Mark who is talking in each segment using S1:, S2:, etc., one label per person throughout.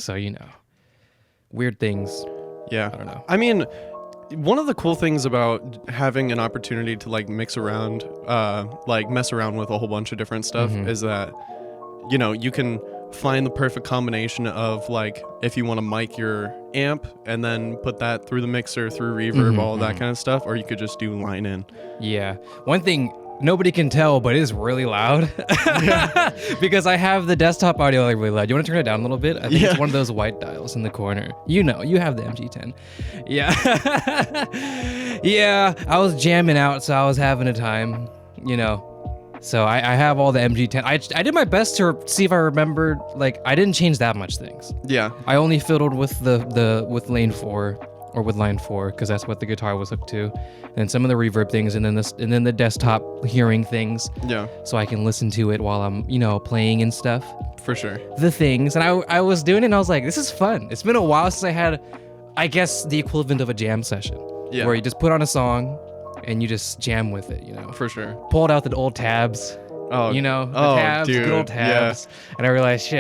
S1: So, weird things.
S2: Yeah.
S1: I don't know.
S2: I mean, one of the cool things about having an opportunity to like mess around with a whole bunch of different stuff is that, you can find the perfect combination of like if you want to mic your amp and then put that through the mixer, through reverb, all that kind of stuff, or you could just do line in.
S1: Yeah. One thing nobody can tell, but it is really loud because I have the desktop audio like really loud. You want to turn it down a little bit? I think it's one of those white dials in the corner. You have the MG10. Yeah. Yeah. I was jamming out, so I was having a time, So I have all the MG10. I did my best to see if I remembered, like, I didn't change that much things.
S2: Yeah.
S1: I only fiddled with with lane 4 or with line 4 because that's what the guitar was hooked to, and some of the reverb things, and then the desktop hearing things.
S2: Yeah.
S1: So I can listen to it while I'm playing and stuff.
S2: For sure.
S1: The things, and I was doing it, and I was like, this is fun. It's been a while since I had, I guess, the equivalent of a jam session.
S2: Yeah.
S1: Where you just put on a song and you just jam with it,
S2: For sure.
S1: Pulled out the old tabs.
S2: Oh,
S1: the tabs,
S2: dude,
S1: good old tabs. Yeah. And I realized,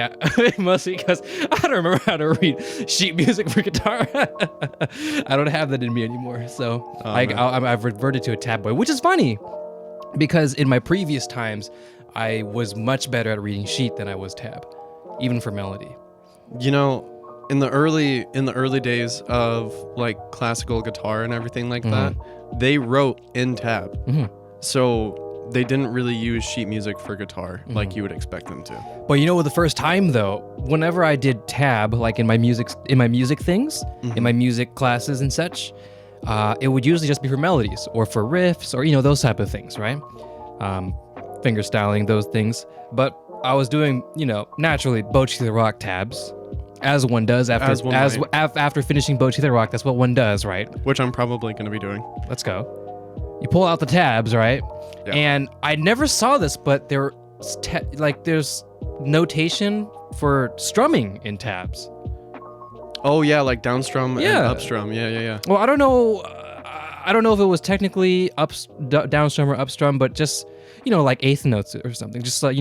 S1: mostly because I don't remember how to read sheet music for guitar. I don't have that in me anymore. So I've reverted to a tab boy, which is funny because in my previous times, I was much better at reading sheet than I was tab, even for melody.
S2: In the early days of like classical guitar and everything like that, they wrote in tab. So they didn't really use sheet music for guitar like you would expect them to.
S1: But the first time though, whenever I did tab, like in my music things, in my music classes and such, it would usually just be for melodies or for riffs or those type of things, right? Finger styling, those things. But I was doing, naturally Boat to the Rock tabs. As one does after finishing Boat to the Rock, that's what one does, right?
S2: Which I'm probably going to be doing.
S1: Let's go. You pull out the tabs, right? Yeah. And I never saw this, but there's notation for strumming in tabs.
S2: Oh yeah, like downstrum and upstrum. Yeah.
S1: Well, I don't know if it was technically downstrum or upstrum, but just like eighth notes or something, just like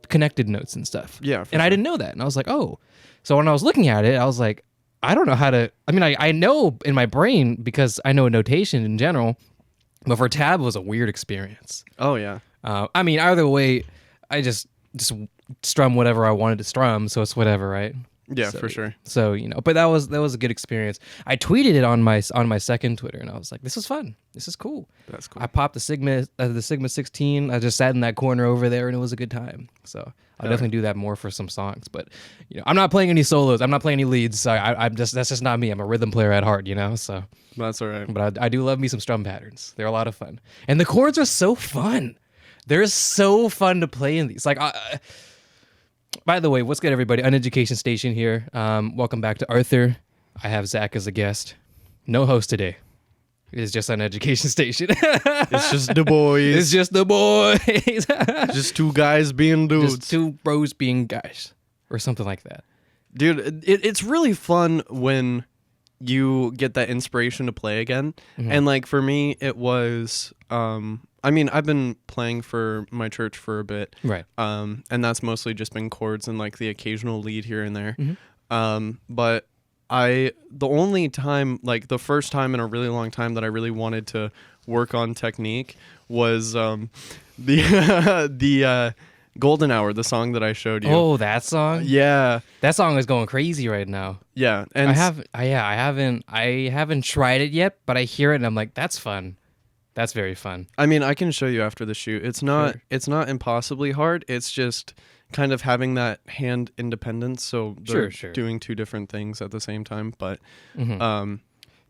S1: connected notes and stuff.
S2: Yeah.
S1: And I didn't know that, and I was like, oh. So when I was looking at it, I was like, I don't know how to. I mean, I know in my brain because I know notation in general. But for tab, it was a weird experience.
S2: Oh, yeah.
S1: I mean, either way, I just strum whatever I wanted to strum, so it's whatever, right?
S2: Yeah, for sure.
S1: So, but that was a good experience. I tweeted it on my second Twitter, and I was like, this is fun. This is cool.
S2: That's cool.
S1: I popped the Sigma 16. I just sat in that corner over there, and it was a good time. So I'll definitely do that more for some songs. But, I'm not playing any solos. I'm not playing any leads. So that's just not me. I'm a rhythm player at heart, So
S2: that's all right.
S1: But I do love me some strum patterns. They're a lot of fun. And the chords are so fun. They're so fun to play in these. Like, by the way, what's good, everybody? Uneducation Station here. Welcome back to Arthur. I have Zach as a guest. No host today. It's just Uneducation Station.
S2: It's just the boys.
S1: It's just the boys.
S2: Just two guys being dudes.
S1: Just two bros being guys. Or something like that.
S2: Dude, it's really fun when you get that inspiration to play again. And like for me, it was... I mean, I've been playing for my church for a bit.
S1: Right.
S2: And that's mostly just been chords and like the occasional lead here and there. But the only time, like the first time in a really long time that I really wanted to work on technique was the Golden Hour, the song that I showed you.
S1: Oh, that song?
S2: Yeah.
S1: That song is going crazy right now.
S2: Yeah. And
S1: I haven't tried it yet, but I hear it and I'm like, that's fun. That's very fun.
S2: I mean, I can show you after the shoot. It's not impossibly hard. It's just kind of having that hand independence. So they're doing two different things at the same time. But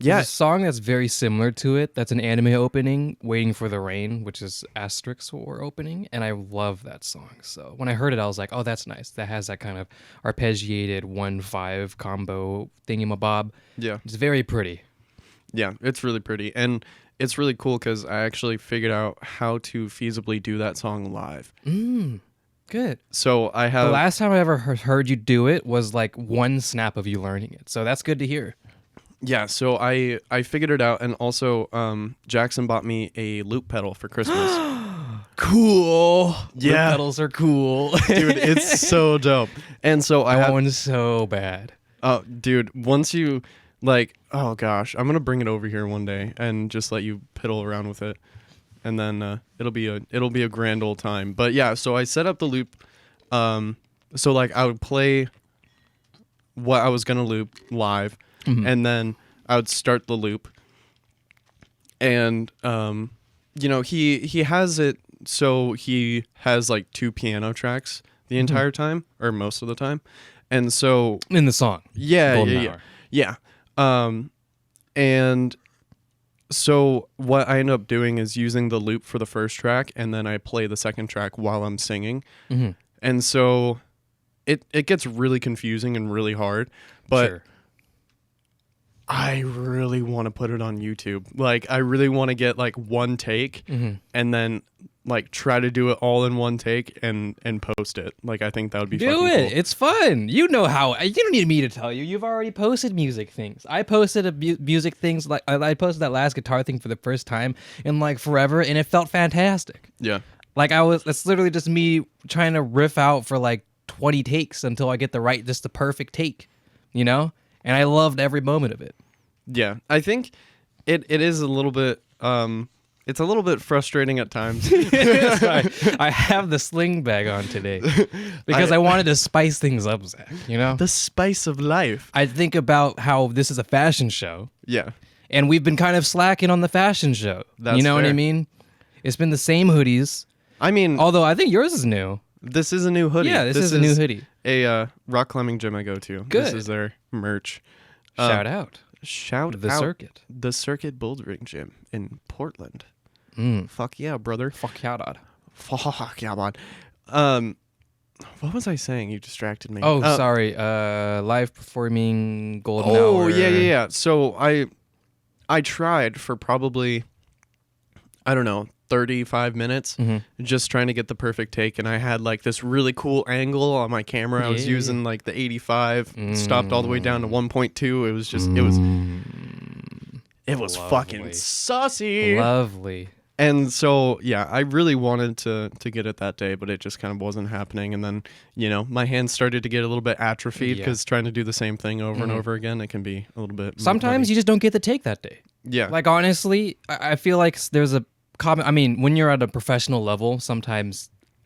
S1: There's a song that's very similar to it. That's an anime opening, Waiting for the Rain, which is asterisk or opening. And I love that song. So when I heard it, I was like, oh, that's nice. That has that kind of arpeggiated 1-5 combo thingamabob.
S2: Yeah.
S1: It's very pretty.
S2: Yeah, it's really pretty. And it's really cool because I actually figured out how to feasibly do that song live.
S1: Good.
S2: So I have...
S1: The last time I ever heard you do it was like one snap of you learning it. So that's good to hear.
S2: Yeah, so I figured it out. And also Jackson bought me a loop pedal for Christmas.
S1: cool.
S2: Yeah.
S1: Loop pedals are cool.
S2: Dude, it's so dope. And so I have
S1: Going so bad.
S2: oh, dude, once you like, oh gosh, I'm gonna bring it over here one day and just let you piddle around with it, and then it'll be a grand old time. But yeah, so I set up the loop. So like I would play what I was gonna loop live, and then I would start the loop, and you know, he has it so he has like 2 piano tracks the entire time, or most of the time. And so
S1: In the song.
S2: yeah,
S1: Golden
S2: yeah,
S1: Hour.
S2: yeah. And so what I end up doing is using the loop for the first track, and then I play the second track while I'm singing. And so it gets really confusing and really hard, but
S1: Sure.
S2: I really want to put it on YouTube. Like, I really want to get like one take and then like try to do it all in one take and post it. Like, I think that would be
S1: Do
S2: fucking
S1: it.
S2: cool.
S1: It's fun. You know how. You don't need me to tell you. You've already posted music things. I posted music things. Like I posted that last guitar thing for the first time in like forever, and it felt fantastic.
S2: Yeah.
S1: Like it's literally just me trying to riff out for like 20 takes until I get just the perfect take, you know? And I loved every moment of it.
S2: Yeah. I think it is a little bit it's a little bit frustrating at times.
S1: I have the sling bag on today because I wanted to spice things up, Zach, you know?
S2: The spice of life.
S1: I think about how this is a fashion show,
S2: Yeah.
S1: and we've been kind of slacking on the fashion show.
S2: That's
S1: you know what I
S2: fair.
S1: mean? It's been the same hoodies,
S2: I mean,
S1: although I think yours is new.
S2: this is a new hoodie.
S1: Yeah, this is a new hoodie.
S2: A rock climbing gym I go to.
S1: Good.
S2: This is their merch.
S1: Shout out.
S2: Shout
S1: The
S2: out
S1: Circuit.
S2: The Circuit Bouldering Gym in Portland.
S1: Mm.
S2: Fuck yeah, brother.
S1: Fuck yeah, dad.
S2: Fuck yeah, man. What was I saying? You distracted me.
S1: Oh, sorry. Live performing Golden Hour.
S2: Oh, yeah. So I tried for probably, I don't know, 35 minutes just trying to get the perfect take, and I had like this really cool angle on my camera. I was
S1: Yeah.
S2: using like the 85, stopped all the way down to 1.2. It was just it was fucking
S1: Lovely.
S2: saucy.
S1: Lovely.
S2: And so, yeah, I really wanted to get it that day, but it just kind of wasn't happening. And then, you know, my hands started to get a little bit atrophied
S1: Yeah.
S2: because trying to do the same thing over and over again, it can be a little bit.
S1: Sometimes you just don't get the take that day.
S2: yeah,
S1: Like, honestly, I feel like there's a common. I mean, when you're at a professional level,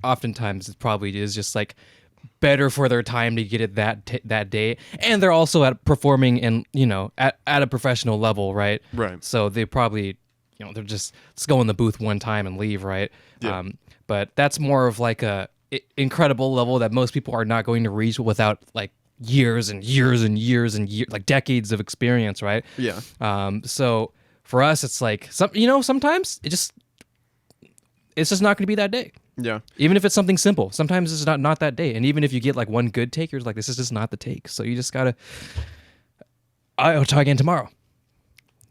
S1: oftentimes it probably is just like better for their time to get it that day, and they're also at performing in, you know, at a professional level, right?
S2: Right.
S1: So they probably, you know, they're just let's go in the booth one time and leave, right?
S2: Yeah.
S1: But that's more of like a incredible level that most people are not going to reach without like years and years and years and years, like decades of experience, right?
S2: yeah,
S1: So for us, it's like sometimes it's just not going to be that day.
S2: yeah,
S1: Even if it's something simple, sometimes it's not that day. And even if you get like one good take, you're like, this is just not the take. So you just gotta. I'll try again tomorrow.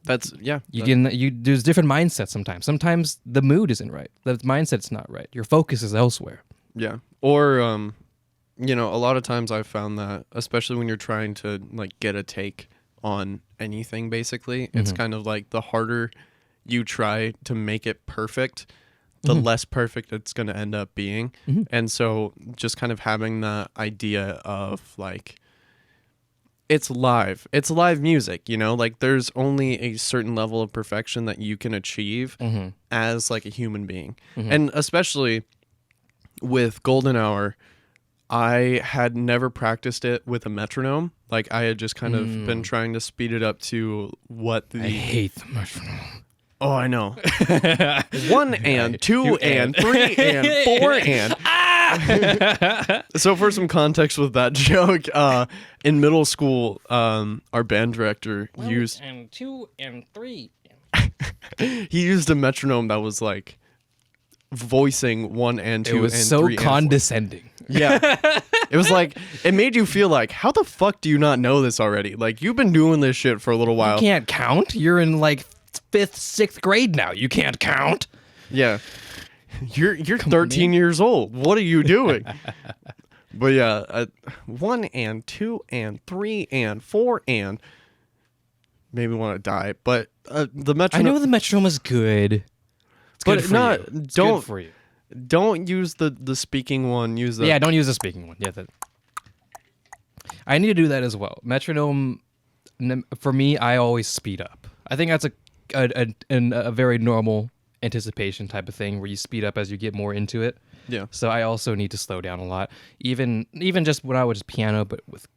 S2: that's yeah.
S1: There's different mindsets sometimes. Sometimes the mood isn't right. The mindset's not right. Your focus is elsewhere.
S2: Yeah. Or you know, a lot of times I've found that, especially when you're trying to like get a take on anything, basically, it's kind of like the harder you try to make it perfect, the less perfect it's going to end up being. And so just kind of having that idea of like, it's live music, you know, like there's only a certain level of perfection that you can achieve as like a human being. And especially with Golden Hour, I had never practiced it with a metronome. Like I had just kind of been trying to speed it up to what the...
S1: I hate the metronome.
S2: Oh, I know. 1 and 2 and 3 and 4 and... So for some context with that joke, in middle school, our band director used...
S1: 1 and 2 and 3.
S2: He used a metronome that was like voicing 1 and 2
S1: It was
S2: and
S1: so
S2: 3 and 4.
S1: condescending.
S2: Yeah. It was like, it made you feel like, how the fuck do you not know this already? Like, you've been doing this shit for a little while.
S1: You can't count. You're in like 5th, 6th grade now. You can't count.
S2: Yeah. You're 13 years old. What are you doing? But yeah, 1 and 2 and 3 and 4 and made me want to die. But the metronome...
S1: I know the metronome is good. It's
S2: But
S1: good for
S2: not-
S1: you. It's
S2: don't-
S1: good for you.
S2: Don't use the speaking one. Use the
S1: Yeah, don't use the speaking one. Yeah, I need to do that as well. Metronome, for me, I always speed up. I think that's a very normal anticipation type of thing where you speed up as you get more into it.
S2: Yeah.
S1: So I also need to slow down a lot, even just when I was just piano, but with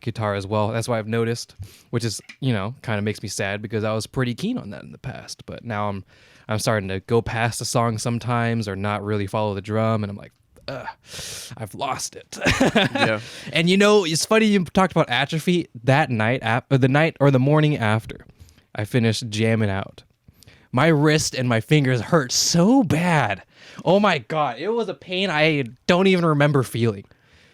S1: guitar as well. That's what I've noticed, which is kind of makes me sad because I was pretty keen on that in the past, but now I'm starting to go past the song sometimes or not really follow the drum, and I'm like, I've lost it.
S2: Yeah.
S1: And it's funny you talked about atrophy. That night, the morning after I finished jamming out, my wrist and my fingers hurt so bad. Oh my God. It was a pain I don't even remember feeling.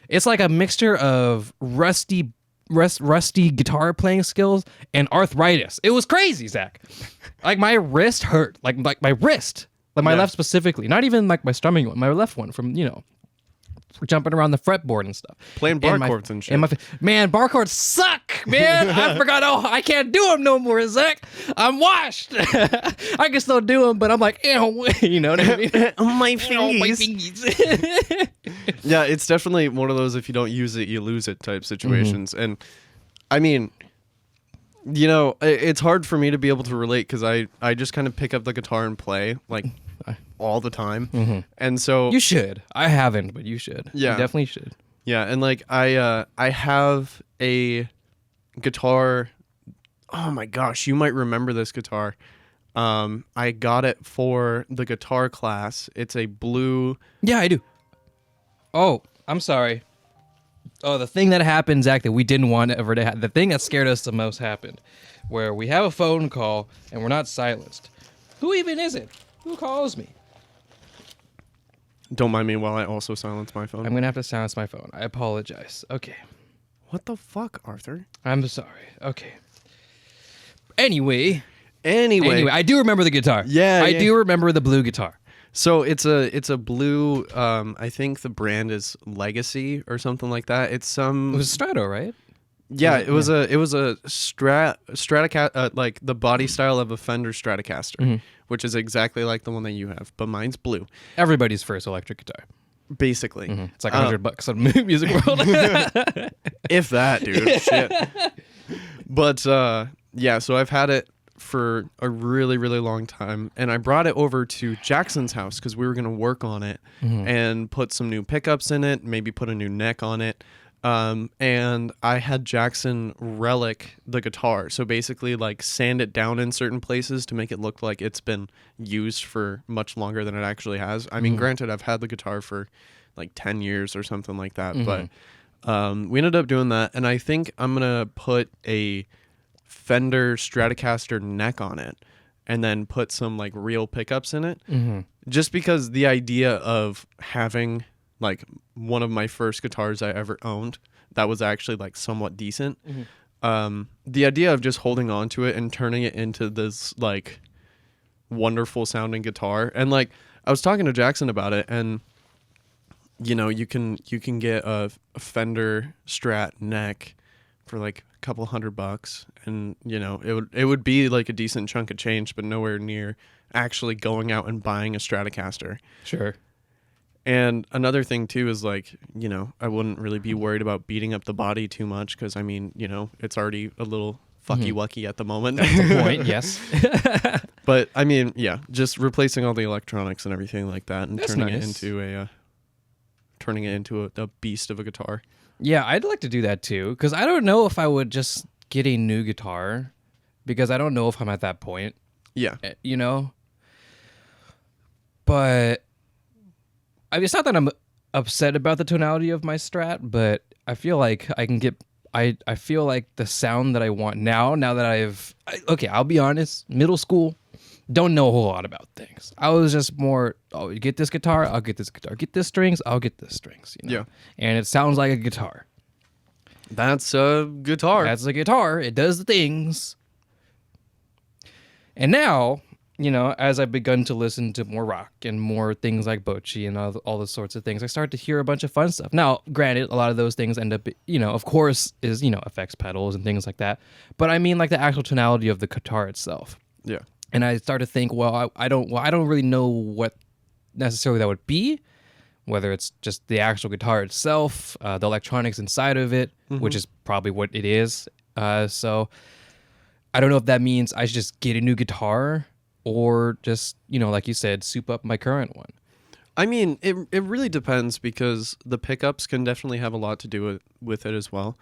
S1: It's like a mixture of rusty guitar playing skills and arthritis. It was crazy, Zach. Like my wrist hurt. Like my wrist. Like my left specifically. Not even like my strumming one. My left one from, jumping around the fretboard and stuff.
S2: Playing bar chords and shit.
S1: Man, bar chords suck, man. I forgot. Oh, I can't do them no more, Zach. I'm washed. I can still do them, but I'm like, ew, you know what I mean?
S2: My fingies. Yeah, it's definitely one of those if you don't use it, you lose it type situations. And I mean, it's hard for me to be able to relate because I just kind of pick up the guitar and play like all the time. And so
S1: you should. I haven't, but you should.
S2: Yeah.
S1: You definitely should.
S2: Yeah, and like I have a guitar. Oh my gosh, you might remember this guitar. I got it for the guitar class. It's a blue.
S1: Yeah, I do. Oh, I'm sorry. Oh, the thing that happened, Zach, that we didn't want ever to happen. The thing that scared us the most happened, where we have a phone call and we're not silenced. Who even is it? Who calls me?
S2: Don't mind me while I also silence my phone.
S1: I'm gonna have to silence my phone. I apologize. Okay.
S2: What the fuck, Arthur?
S1: I'm sorry. Okay. Anyway, I do remember the guitar.
S2: Yeah,
S1: I do remember the blue guitar.
S2: So it's a blue. I think the brand is Legacy or something like that. It
S1: was Strato, right?
S2: Yeah, it was a Stratocaster, like the body style of a Fender Stratocaster, which is exactly like the one that you have, but mine's blue.
S1: Everybody's first electric guitar.
S2: Basically,
S1: it's like $100 on Music World.
S2: If that, dude. Shit. But yeah, so I've had it for a really, really long time, and I brought it over to Jackson's house because we were gonna work on it and put some new pickups in it, maybe put a new neck on it. And I had Jackson relic the guitar. So basically like sand it down in certain places to make it look like it's been used for much longer than it actually has. I mean, granted, I've had the guitar for like 10 years or something like that, but we ended up doing that. And I think I'm going to put a Fender Stratocaster neck on it and then put some like real pickups in it. Just because the idea of having like one of my first guitars I ever owned that was actually like somewhat decent. The idea of just holding on to it and turning it into this like wonderful sounding guitar. And like I was talking to Jackson about it, and you can get a Fender Strat neck for like a couple $100, and it would be like a decent chunk of change, but nowhere near actually going out and buying a Stratocaster.
S1: Sure.
S2: And another thing too is like, I wouldn't really be worried about beating up the body too much because I mean, it's already a little fucky wucky at the moment.
S1: That's the point, yes.
S2: But I mean, yeah, just replacing all the electronics and everything like that, and
S1: That's
S2: turning
S1: nice.
S2: it into a beast of a guitar.
S1: Yeah, I'd like to do that too, because I don't know if I would just get a new guitar, because I don't know if I'm at that point.
S2: Yeah.
S1: But I mean, it's not that I'm upset about the tonality of my Strat, but I feel like I can get. I feel like the sound that I want now that I'll be honest, middle school, don't know a whole lot about things. I was just more, get this guitar, I'll get this guitar. Get this strings, I'll get this strings.
S2: Yeah.
S1: And it sounds like a guitar.
S2: That's a guitar.
S1: That's a guitar. It does the things. And now, as I've begun to listen to more rock and more things like Bocce and all those sorts of things, I start to hear a bunch of fun stuff. Now, granted, a lot of those things end up, of course, is, effects pedals and things like that. But I mean, like the actual tonality of the guitar itself.
S2: Yeah.
S1: And I start to think, well, I don't really know what necessarily that would be, whether it's just the actual guitar itself, the electronics inside of it, which is probably what it is. So I don't know if that means I should just get a new guitar or just, like you said, soup up my current one.
S2: I mean, it really depends because the pickups can definitely have a lot to do with it as well.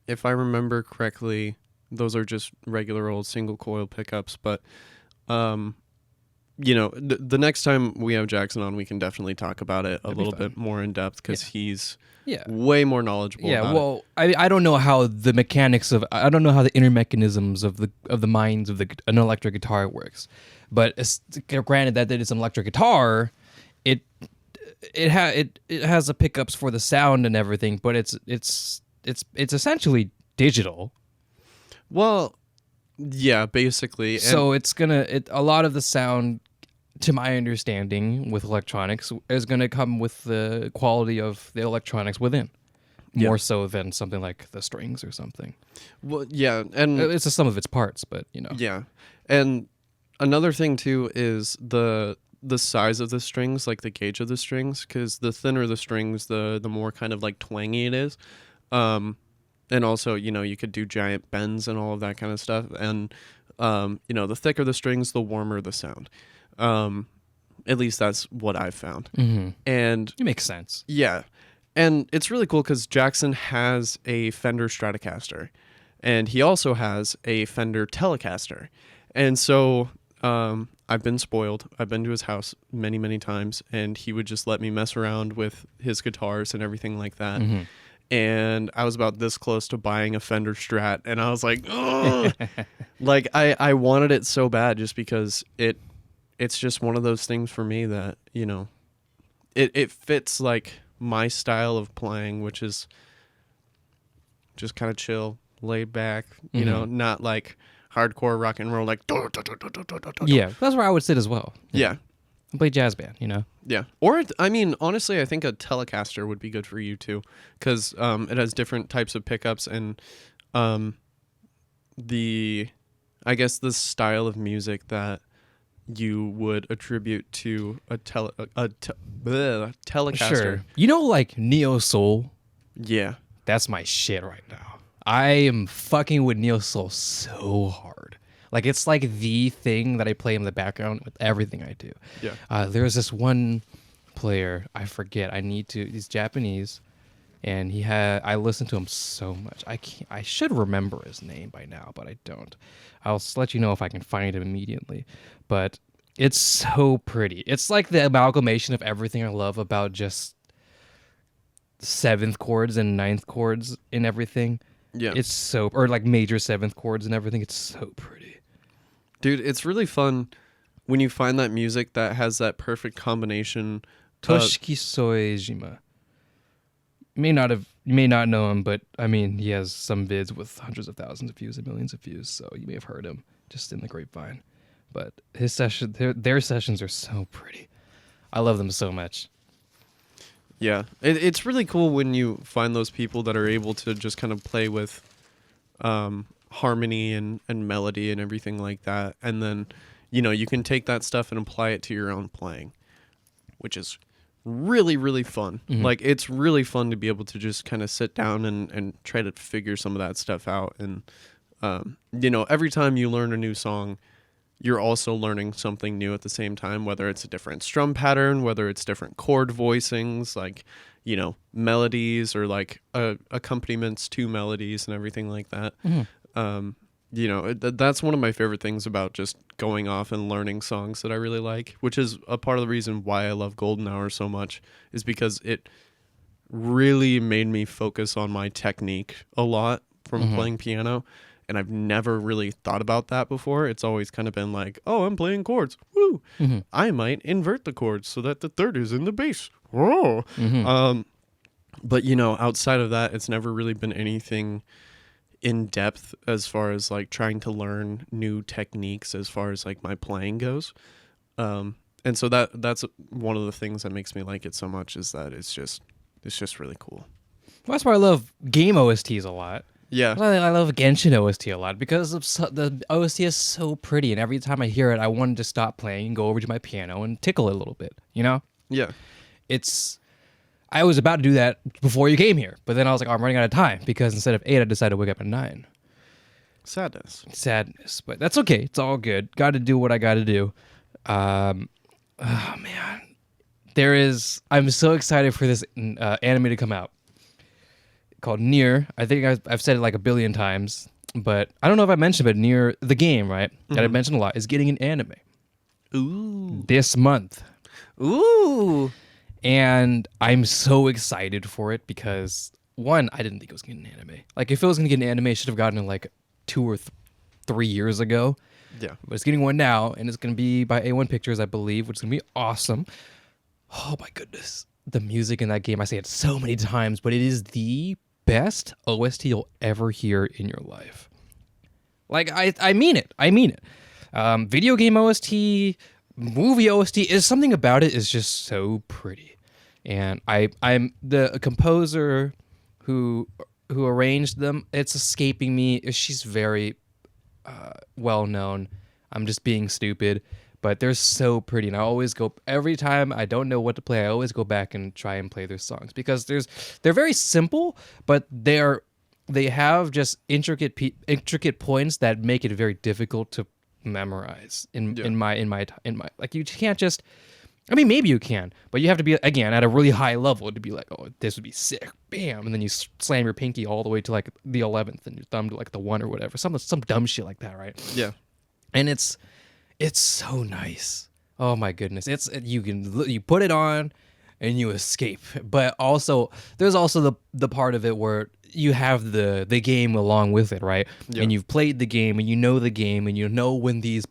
S2: If I remember correctly, those are just regular old single coil pickups, but the next time we have Jackson on, we can definitely talk about it a little bit more in depth because he's way more knowledgeable.
S1: Yeah, well, I don't know how the mechanics of I don't know how the inner mechanisms of the minds of an electric guitar works, but granted that it is an electric guitar, it has the pickups for the sound and everything, but it's essentially digital.
S2: Well, yeah, basically.
S1: So it's a lot of the sound, to my understanding, with electronics is gonna come with the quality of the electronics within, more so than something like the strings or something.
S2: Well, yeah, and
S1: it's the sum of its parts, but
S2: Yeah, and another thing too is the size of the strings, like the gauge of the strings, because the thinner the strings, the more kind of like twangy it is. And also, you could do giant bends and all of that kind of stuff. And, the thicker the strings, the warmer the sound. At least that's what I've found.
S1: Mm-hmm.
S2: And
S1: it makes sense.
S2: Yeah. And it's really cool because Jackson has a Fender Stratocaster. And he also has a Fender Telecaster. And so I've been spoiled. I've been to his house many, many times. And he would just let me mess around with his guitars and everything like that. Mm-hmm. And I was about this close to buying a Fender Strat, and I was like, oh, like I wanted it so bad just because it's just one of those things for me that, it fits like my style of playing, which is just kind of chill, laid back, not like hardcore rock and roll, like.
S1: Yeah, that's where I would sit as well.
S2: Yeah.
S1: Play jazz band,
S2: Yeah. Or, I mean, honestly, I think a Telecaster would be good for you, too. Because it has different types of pickups and I guess the style of music that you would attribute to a Telecaster.
S1: Sure. Like Neo Soul?
S2: Yeah.
S1: That's my shit right now. I am fucking with Neo Soul so hard. Like, it's like the thing that I play in the background with everything I do.
S2: Yeah.
S1: There's this one player, I forget. He's Japanese, and I listen to him so much. I should remember his name by now, but I don't. I'll let you know if I can find him immediately. But it's so pretty. It's like the amalgamation of everything I love about just seventh chords and ninth chords and everything.
S2: Yeah.
S1: Or like major seventh chords and everything. It's so pretty.
S2: Dude, it's really fun when you find that music that has that perfect combination.
S1: Toshiki Soejima. You may not know him, but I mean, he has some vids with hundreds of thousands of views and millions of views, so you may have heard him just in the grapevine. But his their sessions are so pretty. I love them so much.
S2: Yeah, it's really cool when you find those people that are able to just kind of play with harmony and melody and everything like that, and then you can take that stuff and apply it to your own playing, which is really, really fun. Mm-hmm. Like, it's really fun to be able to just kind of sit down and try to figure some of that stuff out. And every time you learn a new song, you're also learning something new at the same time, whether it's a different strum pattern, whether it's different chord voicings, like melodies or like accompaniments to melodies and everything like that. Mm-hmm. That's one of my favorite things about just going off and learning songs that I really like, which is a part of the reason why I love Golden Hour so much, is because it really made me focus on my technique a lot from playing piano. And I've never really thought about that before. It's always kind of been like, oh, I'm playing chords. Woo! Mm-hmm. I might invert the chords so that the third is in the bass. Oh! Mm-hmm. But, outside of that, it's never really been anything in depth as far as like trying to learn new techniques as far as like my playing goes. And so that's one of the things that makes me like it so much, is that it's just really cool.
S1: Well, that's why I love game OSTs a lot.
S2: Yeah.
S1: I love Genshin OST a lot because the OST is so pretty, and every time I hear it, I wanted to stop playing and go over to my piano and tickle it a little bit. You know,
S2: Yeah.
S1: I was about to do that before you came here, but then I was like, oh, I'm running out of time because instead of 8, I decided to wake up at 9. Sadness, but that's okay. It's all good. Got to do what I got to do. Oh man, I'm so excited for this anime to come out called NieR. I think I've said it like a billion times, but I don't know if I mentioned, but NieR, the game, right, that I mentioned a lot, is getting an anime.
S2: Ooh.
S1: This month.
S2: Ooh.
S1: And I'm so excited for it because, one, I didn't think it was going to get an anime. Like, if it was going to get an anime, I should have gotten it like 2 or 3 years ago.
S2: Yeah.
S1: But it's getting one now, and it's going to be by A1 Pictures, I believe, which is going to be awesome. Oh my goodness. The music in that game, I say it so many times, but it is the best OST you'll ever hear in your life. Like, I mean it. I mean it. Video game OST, movie OST, is something about it is just so pretty. And I'm the composer who arranged them. It's escaping me. She's very well known. I'm just being stupid, but they're so pretty, and I always go every time I don't know what to play. I always go back and try and play their songs because they're very simple, but they have just intricate points that make it very difficult to memorize. In my like, you can't just. I mean, maybe you can, but you have to be, again, at a really high level to be like, oh, this would be sick, bam, and then you slam your pinky all the way to like the 11th and your thumb to like the 1 or whatever, some dumb shit like that, right?
S2: Yeah.
S1: And it's so nice. Oh my goodness, you put it on and you escape, but also there's also the part of it where you have the game along with it, right?
S2: Yeah.
S1: And you've played the game and you know the game and you know when these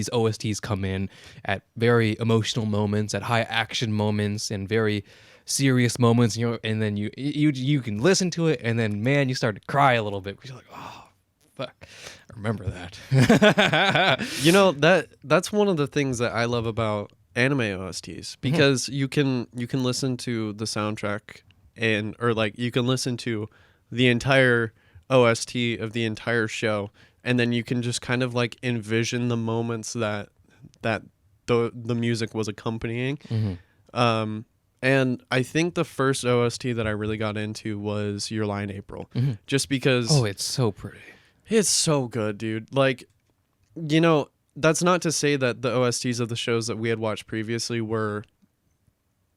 S1: OSTs come in at very emotional moments, at high action moments, and very serious moments. And then you can listen to it, and then man, you start to cry a little bit because you're like, oh, fuck, I remember that.
S2: That's one of the things that I love about anime OSTs because you can listen to the soundtrack or like you can listen to the entire OST of the entire show. And then you can just kind of like envision the moments that the music was accompanying. And I think the first OST that I really got into was Your Lie in April. Just because...
S1: Oh, it's so pretty.
S2: It's so good, dude. Like, that's not to say that the OSTs of the shows that we had watched previously were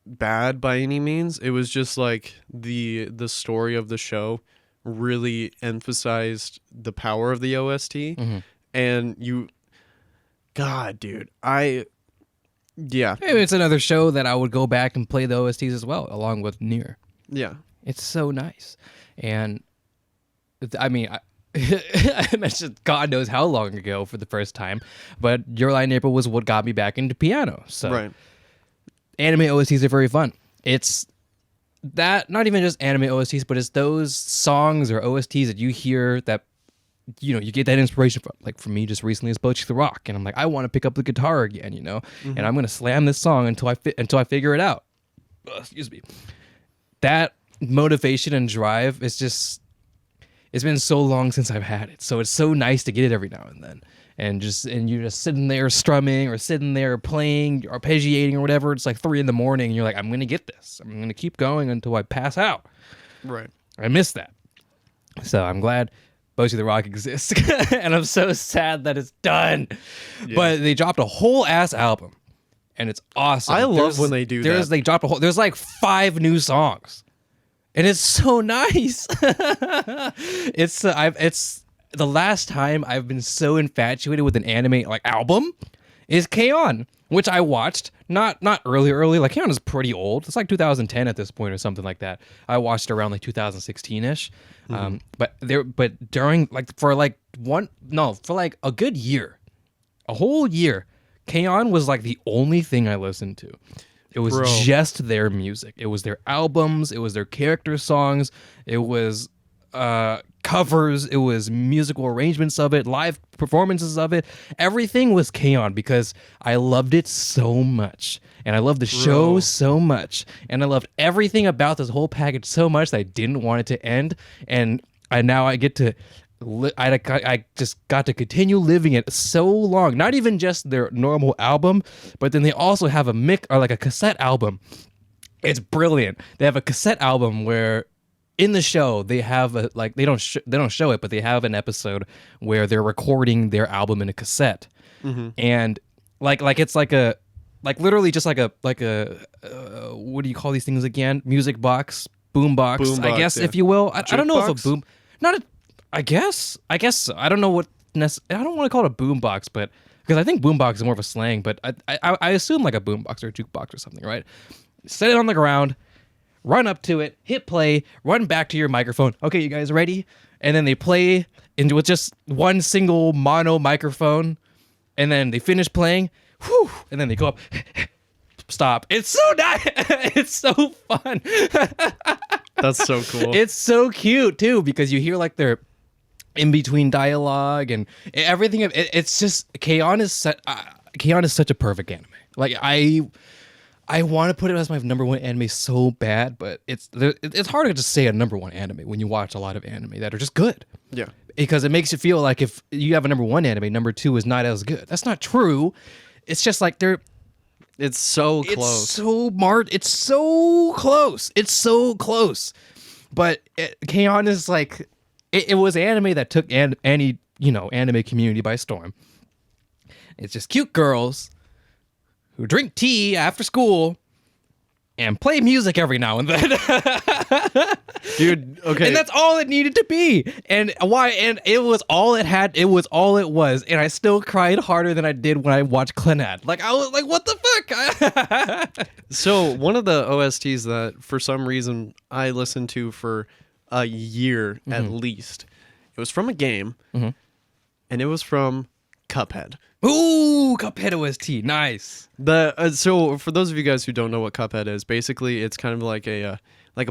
S2: bad by any means. It was just like the story of the show really emphasized the power of the OST. And God, dude, yeah.
S1: Maybe it's another show that I would go back and play the OSTs as well, along with NieR.
S2: Yeah.
S1: It's so nice. And I mean, I mentioned God knows how long ago for the first time, but Your Lie in April was what got me back into piano. So
S2: right.
S1: Anime OSTs are very fun. It's that, not even just anime OSTs, but it's those songs or OSTs that you hear that, you get that inspiration from. Like for me, just recently, it's Bocce the Rock, and I'm like, I want to pick up the guitar again, and I'm gonna slam this song until I figure it out. Excuse me. That motivation and drive is just, it's been so long since I've had it, so it's so nice to get it every now and then. And you're just sitting there strumming or sitting there playing, arpeggiating or whatever. It's like 3 a.m. and you're like, I'm going to get this. I'm going to keep going until I pass out.
S2: Right.
S1: I miss that. So I'm glad Bocce the Rock exists. And I'm so sad that it's done. Yeah. But they dropped a whole ass album. And it's awesome.
S2: I love when they do that.
S1: They drop there's like 5 new songs. And it's so nice. It's the last time I've been so infatuated with an anime like album is K-On!, which I watched not early. Like K-On! Is pretty old. It's like 2010 at this point or something like that. I watched around like 2016ish. But during for a good year, a whole year, K-On! Was like the only thing I listened to. It was just their music. It was their albums. It was their character songs. It was covers. It was musical arrangements of it, live performances of it. Everything was K-On! Because I loved it so much. And I loved the show so much. And I loved everything about this whole package so much that I didn't want it to end. And I get to. I just got to continue living it so long. Not even just their normal album, but then they also have a like a cassette album. It's brilliant. They have a cassette album where in the show they have they don't show it, but they have an episode where they're recording their album in a cassette, and it's literally just like a what do you call these things again? Music box, boom box, I guess, if you will. I don't know if a boom, not a. I guess so. I don't know what. I don't want to call it a boombox, but because I think boombox is more of a slang, but I assume like a boombox or a jukebox or something, right? Set it on the ground, run up to it, hit play, run back to your microphone. Okay, you guys ready? And then they play into with just one single mono microphone, and then they finish playing, whew, and then they go up, stop. It's so nice. It's so fun.
S2: That's so cool.
S1: It's so cute too because you hear like their in between dialogue and everything. It's just K-On! Is such a perfect anime. Like I want to put it as my number one anime so bad, but it's harder to say a number one anime when you watch a lot of anime that are just good.
S2: Yeah,
S1: because it makes you feel like if you have a number one anime, number two is not as good. That's not true. It's just like
S2: it's so close.
S1: It's so It's so close. It's so close. But K-On! Is like it was anime that took any anime community by storm. It's just cute girls who drink tea after school and play music every now and then.
S2: Dude, okay.
S1: And that's all it needed to be. And why? And it was all it had. It was all it was. And I still cried harder than I did when I watched Clannad. Like, I was like, what the fuck?
S2: So one of the OSTs that for some reason I listened to for a year at least, it was from a game, and it was from Cuphead.
S1: Ooh, Cuphead OST, nice.
S2: So for those of you guys who don't know what Cuphead is, basically it's kind of like a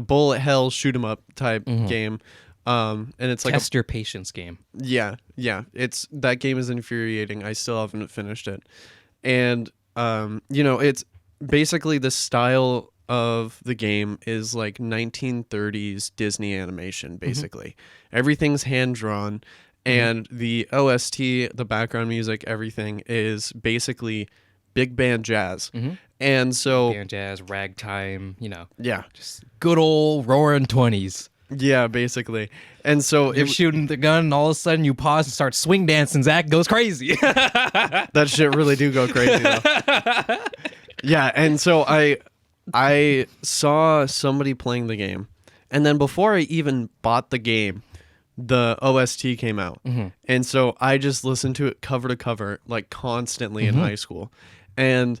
S2: bullet hell shoot 'em up type game, and it's like
S1: test your patience game.
S2: Yeah. That game is infuriating. I still haven't finished it, and it's basically the style of the game is like 1930s Disney animation. Basically, everything's hand drawn. And the OST, the background music, everything is basically big band jazz. And so...
S1: Band jazz, ragtime,
S2: Yeah.
S1: Just good old roaring 20s.
S2: Yeah, basically. And so...
S1: You're shooting the gun, and all of a sudden you pause and start swing dancing. Zach goes crazy.
S2: That shit really do go crazy, though. Yeah, and so I saw somebody playing the game. And then before I even bought the game, the OST came out. And so I just listened to it cover to cover, like constantly in high school. And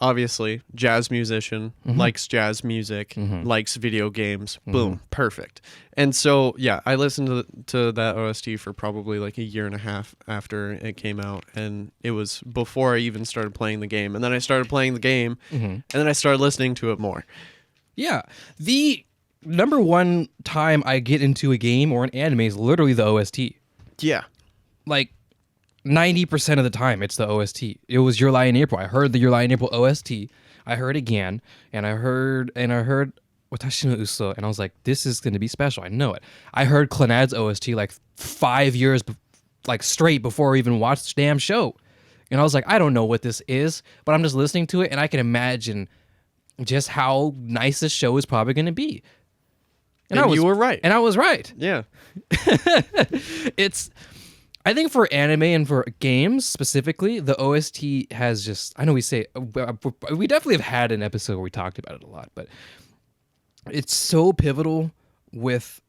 S2: obviously, jazz musician, likes jazz music, likes video games. Boom, perfect. And so, yeah, I listened to that OST for probably like a year and a half after it came out. And it was before I even started playing the game. And then I started playing the game, and then I started listening to it more.
S1: Yeah. The number one time I get into a game or an anime is literally the OST.
S2: Yeah.
S1: Like 90% of the time it's the OST. It was Your Lie in April. I heard the Your Lie in April OST. I heard again, and I heard Watashi no Uso, and I was like, this is going to be special. I know it. I heard Clannad's OST like 5 years like straight before I even watched the damn show. And I was like, I don't know what this is, but I'm just listening to it, and I can imagine just how nice this show is probably going to be.
S2: And you were right.
S1: And I was right.
S2: Yeah.
S1: I think for anime and for games specifically, the OST has just, I know we definitely have had an episode where we talked about it a lot, but it's so pivotal with,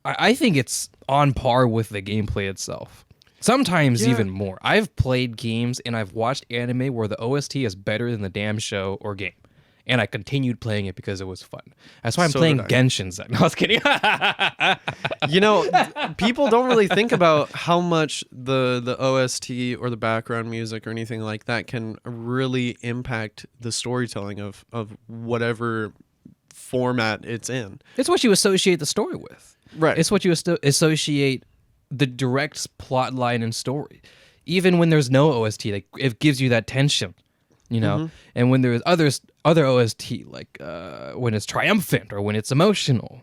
S1: I think it's on par with the gameplay itself. Sometimes even more. I've played games and I've watched anime where the OST is better than the damn show or game. And I continued playing it because it was fun. That's why I'm playing Genshin. No, I was kidding.
S2: People don't really think about how much the OST or the background music or anything like that can really impact the storytelling of whatever format it's in.
S1: It's what you associate the story with.
S2: Right.
S1: It's what you associate the direct plot line and story. Even when there's no OST, like, it gives you that tension. you know. And when there's other OST, like when it's triumphant or when it's emotional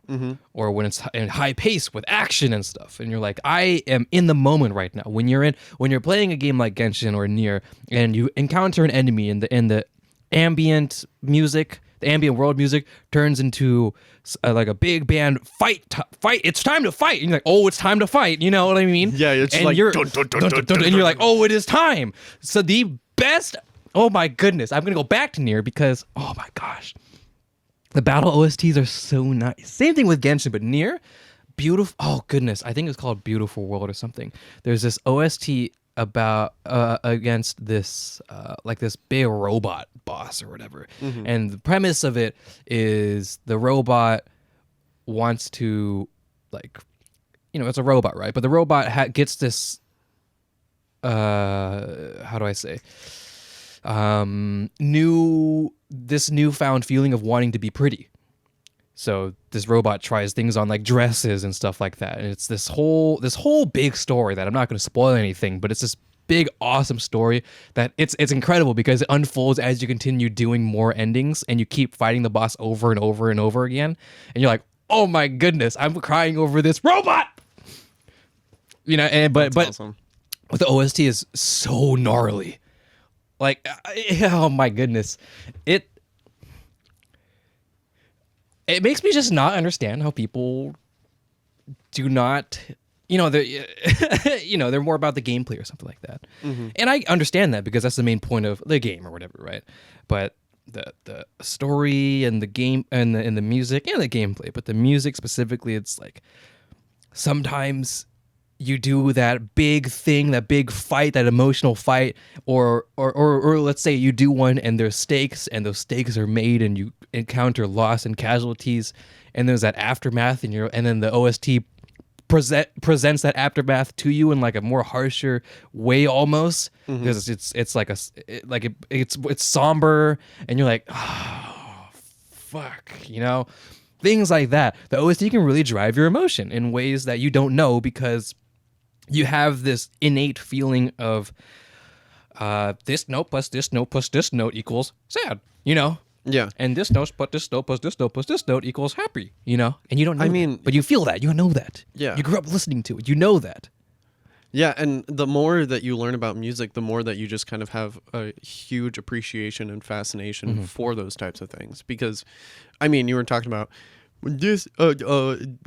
S1: or when it's in high pace with action and stuff, and you're like, I am in the moment right now. When you're playing a game like Genshin or NieR, and you encounter an enemy in the ambient music, the ambient world music turns into like a big band fight. It's time to fight. And you're like, oh, it's time to fight. You know what I mean?
S2: Yeah, it's
S1: and
S2: like
S1: you're
S2: dun, dun, dun, dun, dun, dun,
S1: and you're
S2: dun,
S1: like, oh, it is time. So the best. Oh my goodness, I'm gonna go back to NieR because oh my gosh, the battle OSTs are so nice. Same thing with Genshin, but NieR, beautiful. Oh goodness, I think it's called Beautiful World or something. There's this OST about against this like this big robot boss or whatever, and the premise of it is the robot wants to like, you know, it's a robot, right? But the robot gets this how do I say newfound feeling of wanting to be pretty. So this robot tries things on like dresses and stuff like that, and it's this whole big story that I'm not going to spoil anything, but it's this big awesome story that it's incredible because it unfolds as you continue doing more endings and you keep fighting the boss over and over and over again, and you're like, oh my goodness, I'm crying over this robot, you know. And but
S2: awesome.
S1: the OST is so gnarly. Like, oh my goodness, it makes me just not understand how people do not, you know, they're more about the gameplay or something like that. And I understand that because that's the main point of the game or whatever, right? But the story and the game and the music and the gameplay, but the music specifically, it's like sometimes you do that big thing, that big fight, that emotional fight, or let's say you do one and there's stakes and those stakes are made and you encounter loss and casualties and there's that aftermath and then the OST presents that aftermath to you in like a more harsher way almost because it's like it's somber and you're like, oh fuck, you know, things like that. The OST can really drive your emotion in ways that you don't know because you have this innate feeling of this note plus this note plus this note equals sad, you know?
S2: Yeah.
S1: And this note plus this note plus this note plus this note equals happy, you know? And you don't know
S2: that.
S1: But you feel that. You know that.
S2: Yeah.
S1: You grew up listening to it. You know that.
S2: Yeah, and the more that you learn about music, the more that you just kind of have a huge appreciation and fascination for those types of things. Because, I mean, you were talking about this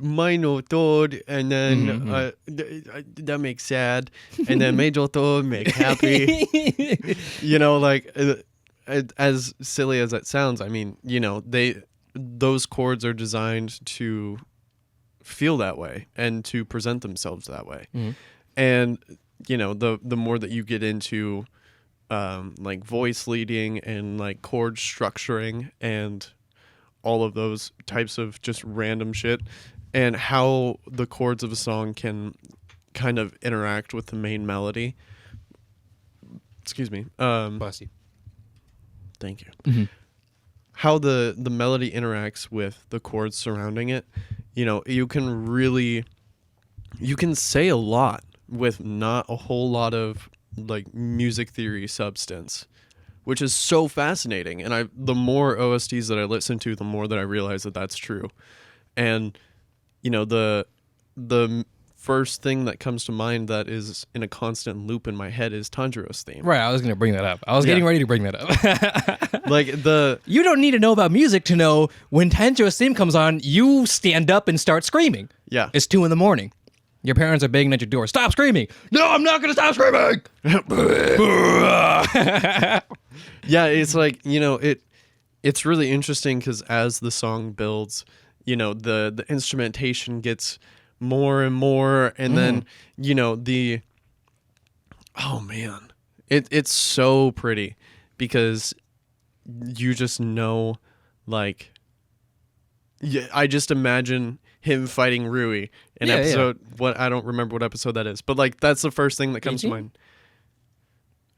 S2: minor third, and then that makes sad, and then major third make happy. You know, like as silly as that sounds, I mean, you know, those chords are designed to feel that way and to present themselves that way. And you know, the more that you get into like voice leading and like chord structuring and all of those types of just random shit, and how the chords of a song can kind of interact with the main melody. Excuse me.
S1: Bossy.
S2: Thank you. How the melody interacts with the chords surrounding it. You know, you can say a lot with not a whole lot of like music theory substance, which is so fascinating. And the more OSTs that I listen to, the more that I realize that that's true. And, you know, the first thing that comes to mind that is in a constant loop in my head is Tanjiro's theme.
S1: Right, I was going to bring that up. I was getting ready to bring that up.
S2: Like
S1: you don't need to know about music to know when Tanjiro's theme comes on, you stand up and start screaming.
S2: Yeah.
S1: It's 2 a.m. Your parents are banging at your door. Stop screaming. No, I'm not going to stop screaming.
S2: Yeah, it's like, you know, it's really interesting because as the song builds, you know, the instrumentation gets more and more, and then, you know, oh man, it's so pretty because you just know, like, yeah, I just imagine him fighting Rui in episode what I don't remember what episode that is, but like that's the first thing that comes
S1: 18?
S2: to mind.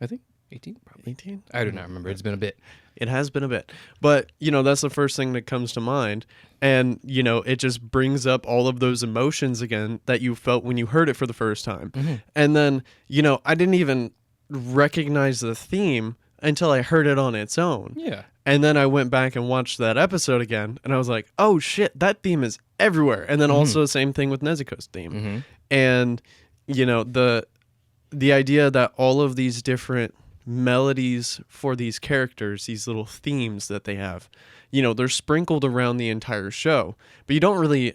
S1: I think 18, probably
S2: 18.
S1: I do not remember. It's been a bit.
S2: It has been a bit, but you know that's the first thing that comes to mind, and you know it just brings up all of those emotions again that you felt when you heard it for the first time, and then you know I didn't even recognize the theme until I heard it on its own.
S1: Yeah.
S2: And then I went back and watched that episode again, and I was like, oh shit, that theme is everywhere. And then also same thing with Nezuko's theme. And, you know, the idea that all of these different melodies for these characters, these little themes that they have, you know, they're sprinkled around the entire show, but you don't really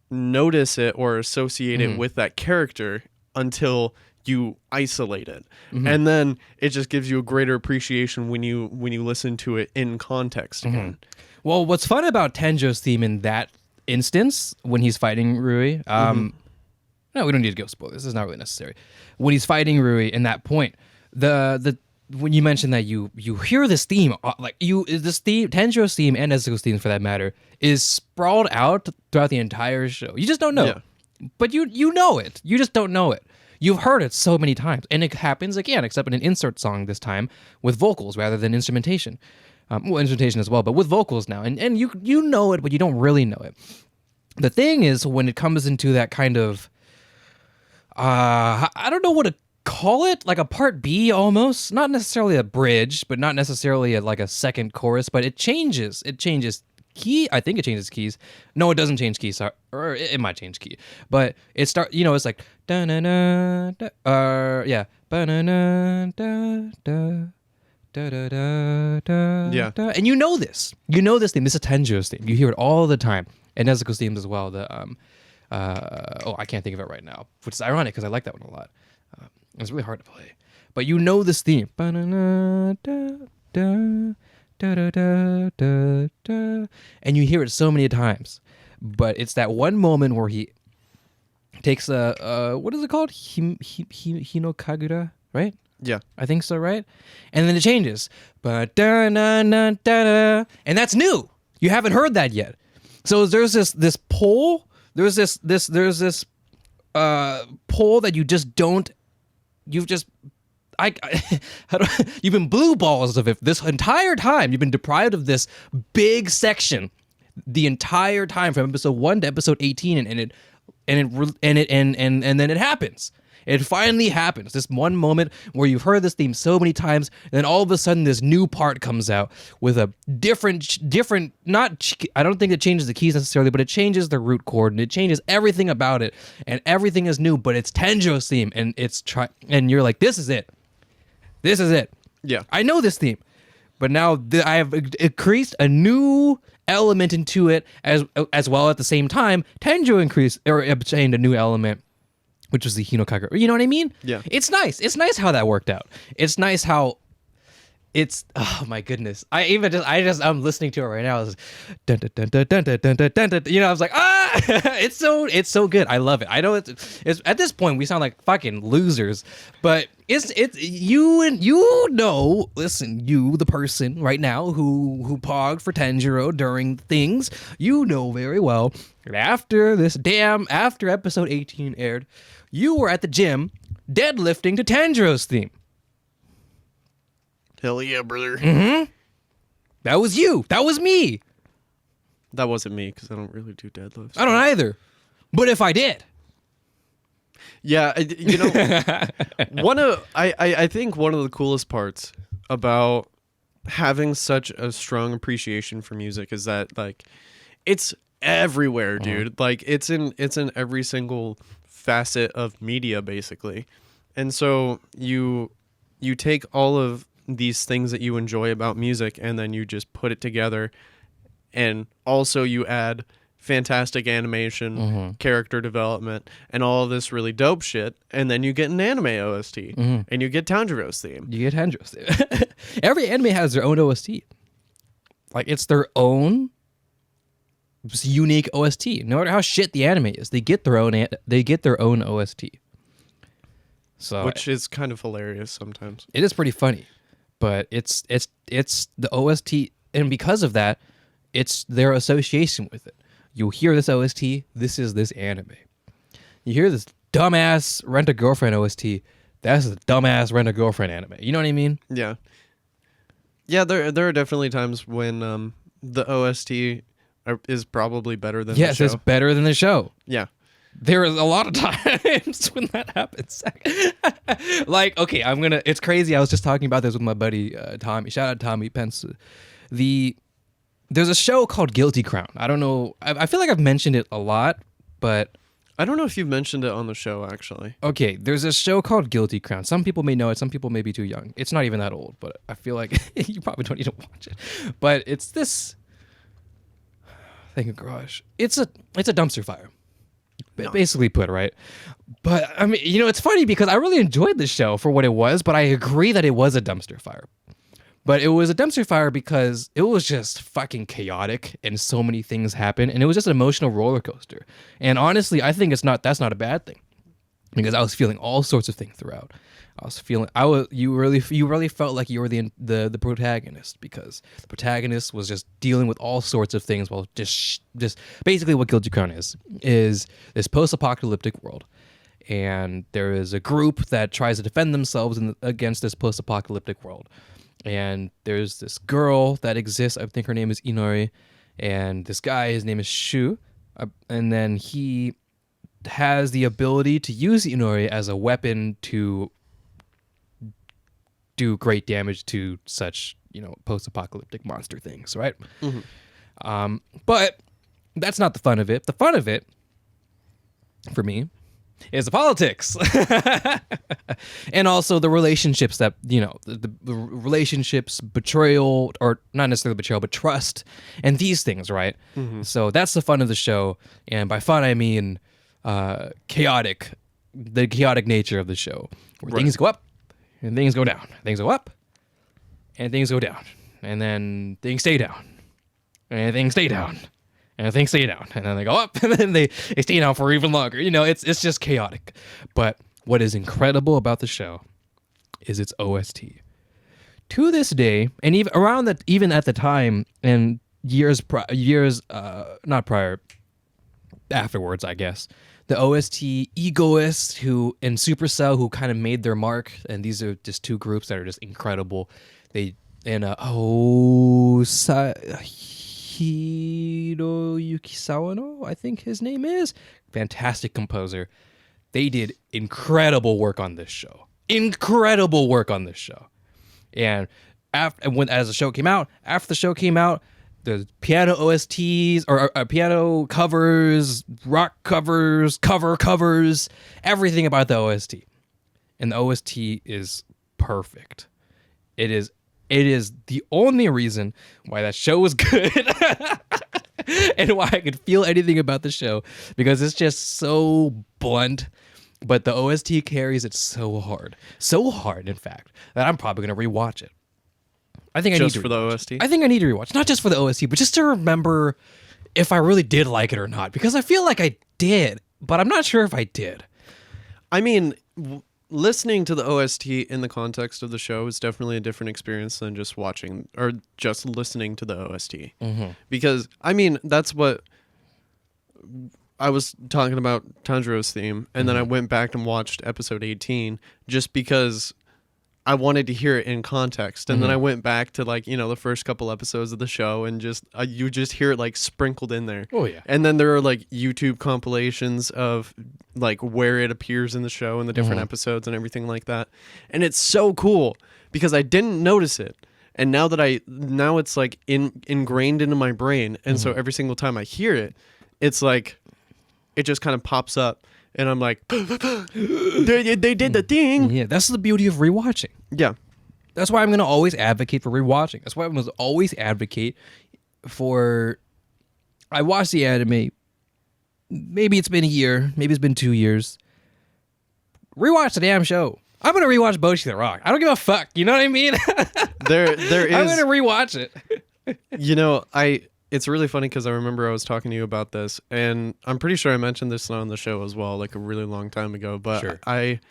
S2: notice it or associate it with that character until you isolate it. And then it just gives you a greater appreciation when you listen to it in context again.
S1: Well, what's fun about Tenjo's theme in that instance when he's fighting Rui, no, we don't need to go spoil this. It's not really necessary. When he's fighting Rui in that point, the when you mentioned that you hear this theme, this theme, Tenjo's theme and Nezuko's theme for that matter, is sprawled out throughout the entire show. You just don't know.
S2: Yeah.
S1: But you know it. You just don't know it. You've heard it so many times. And it happens again, except in an insert song this time, with vocals rather than instrumentation. Well, instrumentation as well, but with vocals now. And you know it, but you don't really know it. The thing is, when it comes into that kind of, I don't know what to call it, like a part B almost. Not necessarily a bridge, but not necessarily like a second chorus, but it changes. It changes key. I think it changes keys. No, it doesn't change keys, or it might change key. But it start. You know, it's like da na na da. Yeah, ba na na da da. Da, da, da, da,
S2: Yeah.
S1: da. And you know this. You know this theme. This is Tenjo's theme. You hear it all the time. And Nezuko's theme as well. The I can't think of it right now, which is ironic because I like that one a lot. It's really hard to play. But you know this theme. Ba na na da da. Da, da, da, da, da. And you hear it so many times, but it's that one moment where he takes what is it called? Hinokagura, right?
S2: Yeah.
S1: I think so, right? And then it changes. Ba-da-na-na-da-da. And that's new. You haven't heard that yet. So there's this pull. There's this pull that you just don't. You've just. You've been blue balls of it this entire time. You've been deprived of this big section the entire time from episode 1 to episode 18, and then it happens. It finally happens. This one moment where you've heard this theme so many times, and then all of a sudden this new part comes out with a different. I don't think it changes the keys necessarily, but it changes the root chord and it changes everything about it, and everything is new. But it's Tenjo's theme, and and you're like, this is it. This is it.
S2: Yeah.
S1: I know this theme, but now I have increased a new element into it as well. At the same time, Tenjo obtained a new element, which was the Hinokagura. You know what I mean?
S2: Yeah.
S1: It's nice. It's nice how that worked out. It's nice how it's. Oh my goodness! I'm listening to it right now. It's dun, dun, dun, dun, dun, dun, dun, dun, dun, dun. You know, I was like, it's so good. I love it. I know it's at this point we sound like fucking losers, but it's you know. Listen, you the person right now who pogged for Tanjiro during things, you know very well that after episode 18 aired, you were at the gym deadlifting to Tanjiro's theme.
S2: Hell yeah, brother.
S1: Mm-hmm. That was you. That was me.
S2: That wasn't me because I don't really do deadlifts.
S1: I don't either. But if I did.
S2: Yeah, you know, I think one of the coolest parts about having such a strong appreciation for music is that, like, it's everywhere, dude. Like, it's in every single facet of media, basically. And so you take all of these things that you enjoy about music and then you just put it together, and also you add fantastic animation, character development, and all of this really dope shit, and then you get an anime OST and you get Tanjiro's theme.
S1: You get Tanjiro's theme. Every anime has their own OST. Like, it's their own unique OST. No matter how shit the anime is, they get their own OST. So
S2: Which is kind of hilarious sometimes.
S1: it is pretty funny. But it's the OST, and because of that, it's their association with it. You hear this OST, this is this anime. You hear this dumbass Rent-A-Girlfriend OST, that's a dumbass Rent-A-Girlfriend anime. You know what I mean?
S2: Yeah. Yeah, there are definitely times when the OST is probably better than the show.
S1: Yes, it's better than the show.
S2: Yeah.
S1: There is a lot of times when that happens. Like, okay, it's crazy. I was just talking about this with my buddy Tommy. Shout out Tommy Pence. There's a show called Guilty Crown. I don't know. I feel like I've mentioned it a lot, but
S2: I don't know if you've mentioned it on the show, actually.
S1: okay, there's a show called Guilty Crown. Some people may know it. Some people may be too young. It's not even that old, but I feel like you probably don't need to watch it. But it's this. Thank you, gosh. It's a dumpster fire. Basically put, right? But I mean, it's funny because I really enjoyed the show for what it was, but I agree that it was a dumpster fire. But it was a dumpster fire because it was just fucking chaotic and so many things happened, and it was just an emotional roller coaster. And honestly, I think that's not a bad thing, because I was feeling all sorts of things throughout. You really felt like you were the protagonist, because the protagonist was just dealing with all sorts of things while just basically what Guilty Crown is this post-apocalyptic world. And there is a group that tries to defend themselves against this post-apocalyptic world. And there's this girl that exists. I think her name is Inori. And this guy, his name is Shu. And then he has the ability to use Inori as a weapon to do great damage to such, post-apocalyptic monster things, right? Mm-hmm. But that's not the fun of it. The fun of it, for me, is the politics. And also the relationships that, the relationships, betrayal, or not necessarily betrayal, but trust, and these things, right? Mm-hmm. So that's the fun of the show. And by fun, I mean chaotic, the chaotic nature of the show, where things go up and things go down. Things go up and things go down. And then things stay down. And things stay down. And things stay down, and then they go up, and then they stay down for even longer. It's just chaotic. But what is incredible about the show is its OST. To this day, and even at the time, and afterwards, I guess, the OST Egoist and Supercell, who kind of made their mark, and these are just two groups that are just incredible. Hiroyuki Sawano, I think his name is. Fantastic composer. They did incredible work on this show. And as the show came out, after the show came out, the piano OSTs or piano covers, rock covers, cover covers, everything about the OST. And the OST is perfect. It is the only reason why that show was good and why I could feel anything about the show, because it's just so blunt, but the OST carries it so hard, in fact, that I'm probably going to rewatch it. I think
S2: just for the OST?
S1: I think I need to rewatch, not just for the OST, but just to remember if I really did like it or not, because I feel like I did, but I'm not sure if I did.
S2: I mean, listening to the OST in the context of the show is definitely a different experience than just watching or just listening to the OST. Mm-hmm. Because, I mean, that's what I was talking about Tanjiro's theme, and then I went back and watched episode 18 just because I wanted to hear it in context. And then I went back to the first couple episodes of the show, and just you just hear it sprinkled in there.
S1: Oh yeah.
S2: And then there are YouTube compilations of where it appears in the show and the different episodes and everything like that. And it's so cool because I didn't notice it. And now it's ingrained into my brain. And so every single time I hear it, it's it just kind of pops up. And I'm like, they did the thing.
S1: Yeah, that's the beauty of rewatching.
S2: Yeah.
S1: That's why I'm going to always advocate for rewatching. That's why I'm going to always advocate for... I watched the anime. Maybe it's been a year. Maybe it's been 2 years. Rewatch the damn show. I'm going to rewatch Boshi the Rock. I don't give a fuck. You know what I mean?
S2: There is...
S1: I'm going to rewatch
S2: it. It's really funny because I remember I was talking to you about this, and I'm pretty sure I mentioned this on the show as well, a really long time ago, but sure. I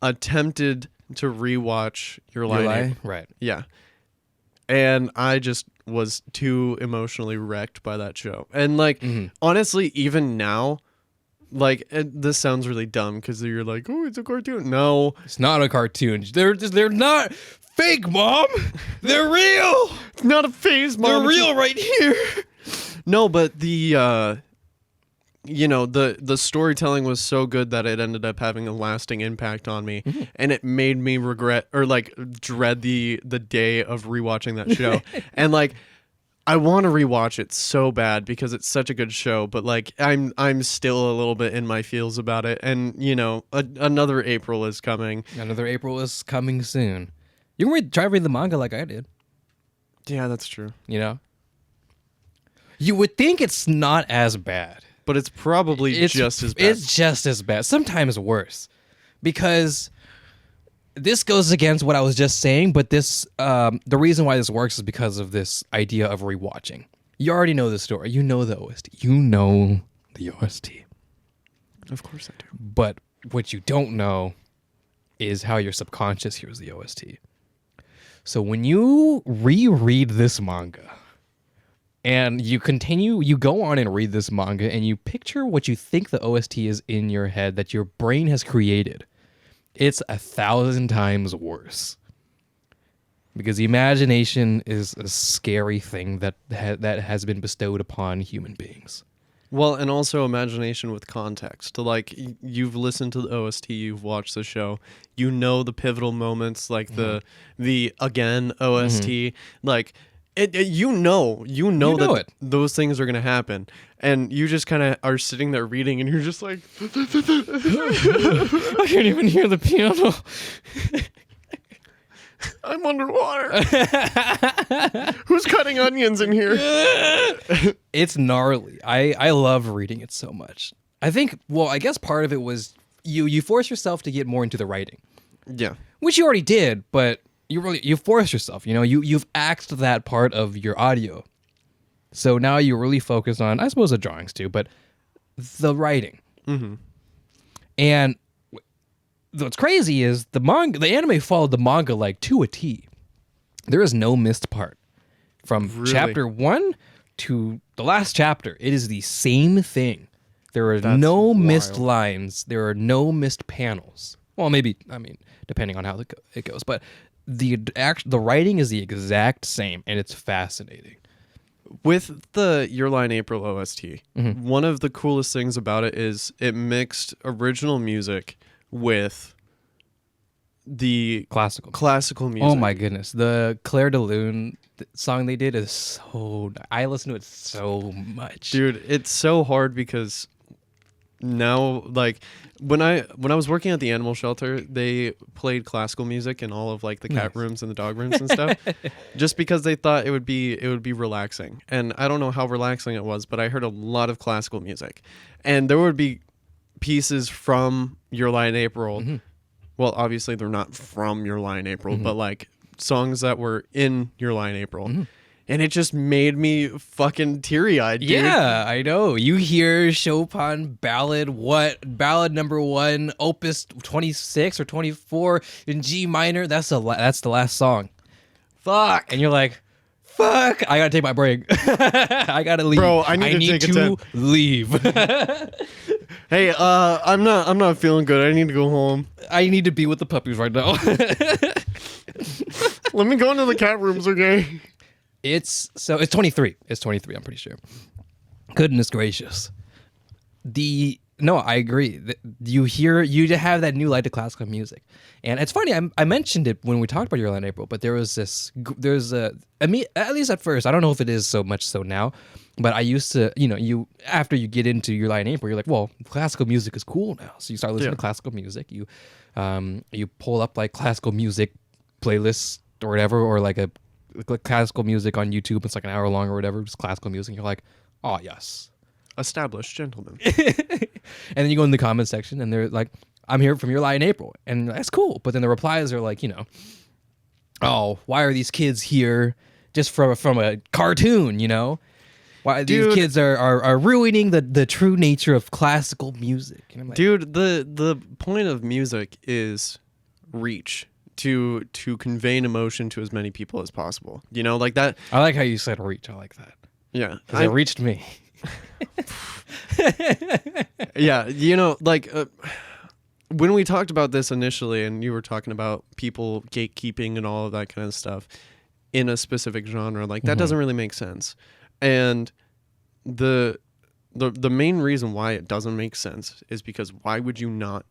S2: attempted to rewatch Your Lie.
S1: Right.
S2: Yeah. And I just was too emotionally wrecked by that show. And honestly, even now, this sounds really dumb because you're like, oh, it's a cartoon. No.
S1: It's not a cartoon. They're not fake, Mom. They're real.
S2: It's not a phase, Mom.
S1: They're real right here.
S2: No, but the you know, the storytelling was so good that it ended up having a lasting impact on me, and it made me regret or like dread the day of rewatching that show. And like I want to rewatch it so bad because it's such a good show, but like I'm still a little bit in my feels about it. And you know, another April is coming.
S1: Another April is coming soon. You can try to read the manga like I did.
S2: Yeah, that's true.
S1: You know, you would think it's not as bad.
S2: But it's probably just as bad.
S1: It's just as bad. Sometimes worse. Because this goes against what I was just saying, but this the reason why this works is because of this idea of rewatching. You already know the story. You know the OST. You know the OST.
S2: Of course I do.
S1: But what you don't know is how your subconscious hears the OST. So when you reread this manga, and you go on and read this manga, and you picture what you think the OST is in your head that your brain has created. It's 1,000 times worse. Because the imagination is a scary thing that has been bestowed upon human beings.
S2: Well, and also imagination with context. Like, you've listened to the OST, you've watched the show, you know the pivotal moments, like the again OST, like... You know that
S1: it.
S2: Those things are going to happen. And you just kind of are sitting there reading and you're just like...
S1: I can't even hear the piano.
S2: I'm underwater. Who's cutting onions in here?
S1: It's gnarly. I love reading it so much. I guess part of it was you force yourself to get more into the writing.
S2: Yeah.
S1: Which you already did, but... You force yourself, you know, you've axed that part of your audio. So now you really focus on, I suppose, the drawings too, but the writing. Mm-hmm. And what's crazy is the anime followed the manga like to a T. There is no missed part. From chapter 1 to the last chapter, it is the same thing. There are no missed lines. There are no missed panels. Well, maybe, depending on how it goes, but the writing is the exact same, and it's fascinating.
S2: With the Your Line April OST, one of the coolest things about it is it mixed original music with the classical music.
S1: Oh my goodness, the Claire de Lune song they did is so... I listen to it so much.
S2: Dude, it's so hard because... Now, like when I was working at the animal shelter, they played classical music in all of like the cat rooms and the dog rooms and stuff, just because they thought it would be relaxing. And I don't know how relaxing it was, but I heard a lot of classical music, and there would be pieces from Your Line April. Mm-hmm. Well, obviously they're not from Your Line April, but like songs that were in Your Line April. Mm-hmm. And it just made me fucking teary-eyed, dude.
S1: Yeah, I know. You hear Chopin ballad number 1, opus 26 or 24 in G minor. That's the last song. Fuck. And you're like, fuck. I gotta take my break. I gotta leave.
S2: Bro, I need to
S1: leave.
S2: Hey, I'm not feeling good. I need to go home.
S1: I need to be with the puppies right now.
S2: Let me go into the cat rooms, okay?
S1: It's 23. It's 23, I'm pretty sure. Goodness gracious. No, I agree. You have that new light to classical music. And it's funny, I mentioned it when we talked about Your Line April, but at least at first, I don't know if it is so much so now, but I used to, after you get into Your Line April, you're like, well, classical music is cool now. So you start listening to classical music. You pull up like classical music playlists or whatever, or like a classical music on YouTube. It's like an hour long or whatever, just classical music. You're like, oh yes,
S2: established gentleman.
S1: And then you go in the comment section and they're like, I'm here from Your Line April, and that's cool. But then the replies are like, oh, why are these kids here just from a cartoon? Why these kids are ruining the true nature of classical music? And I'm like,
S2: dude, the point of music is reach. To convey an emotion to as many people as possible. Like that.
S1: I like how you said reach. I like that.
S2: Yeah.
S1: Because it reached me.
S2: Yeah. When we talked about this initially and you were talking about people gatekeeping and all of that kind of stuff in a specific genre, like that doesn't really make sense. And the the main reason why it doesn't make sense is because why would you not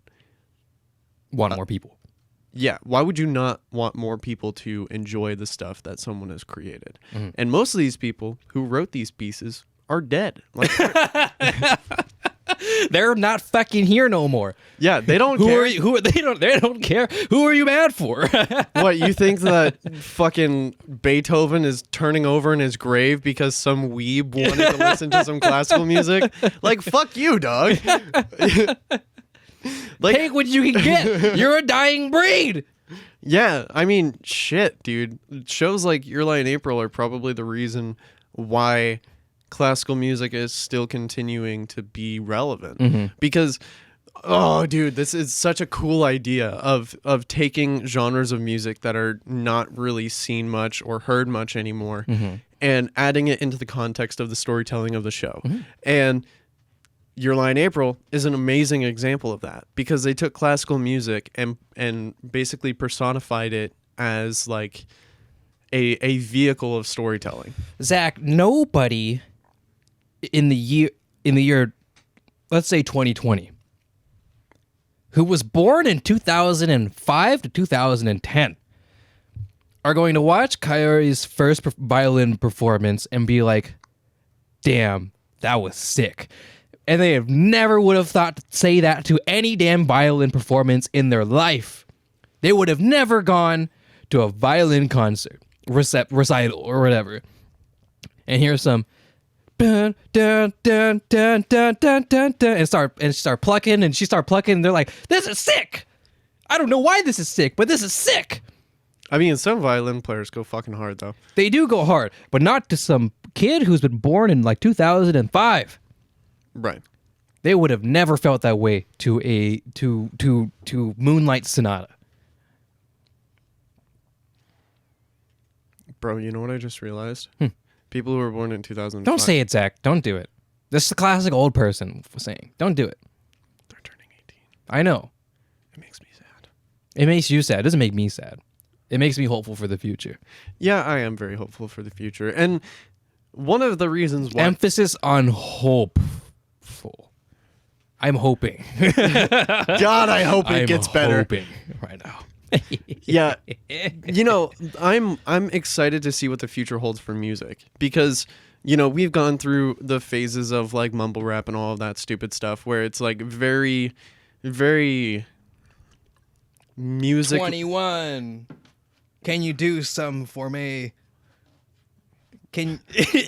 S1: Want more people.
S2: yeah, why would you not want more people to enjoy the stuff that someone has created?
S1: Mm-hmm.
S2: And most of these people who wrote these pieces are dead. Like,
S1: They're not fucking here no more.
S2: yeah, they don't
S1: Who
S2: care.
S1: are you? Who are they? They don't care. Who are you mad for?
S2: What, you think that fucking Beethoven is turning over in his grave because some weeb wanted to listen to some classical music? Like, fuck you, dog. Like,
S1: Take what you can get. You're a dying breed.
S2: yeah, I mean, shit, dude. Shows like Your Lie in April are probably the reason why classical music is still continuing to be relevant. Because, oh, dude, this is such a cool idea of taking genres of music that are not really seen much or heard much anymore and adding it into the context of the storytelling of the show. And Your Lie in April is an amazing example of that because they took classical music and basically personified it as like a vehicle of storytelling.
S1: Zach, nobody in the year, let's say 2020, who was born in 2005 to 2010 are going to watch Kaori's first violin performance and be like, damn, that was sick. And they have never would have thought to say that to any damn violin performance in their life. They would have never gone to a violin concert, recital, or whatever. And here's some dun dun dun dun dun dun dun dun and start plucking, and she start plucking, and they're like, this is sick. I don't know why this is sick, but this is sick.
S2: I mean, some violin players go fucking hard though.
S1: They do go hard, but not to some kid who's been born in like 2005.
S2: Right.
S1: They would have never felt that way to Moonlight Sonata.
S2: Bro, you know what I just realized? People who were born in 2005.
S1: Don't say it, Zach. Don't do it. This is the classic old person saying. Don't do it.
S2: They're turning 18.
S1: I know.
S2: It makes me sad.
S1: It makes you sad. It doesn't make me sad. It makes me hopeful for the future.
S2: Yeah, I am very hopeful for the future. And one of the reasons why...
S1: Emphasis on hopeful. I'm hoping.
S2: God, I hope it gets better.
S1: I'm hoping right now.
S2: Yeah. You know, I'm excited to see what the future holds for music because, you know, we've gone through the phases of like mumble rap and all of that stupid stuff where it's like very, very music.
S1: 21. Can you do some for me? Can you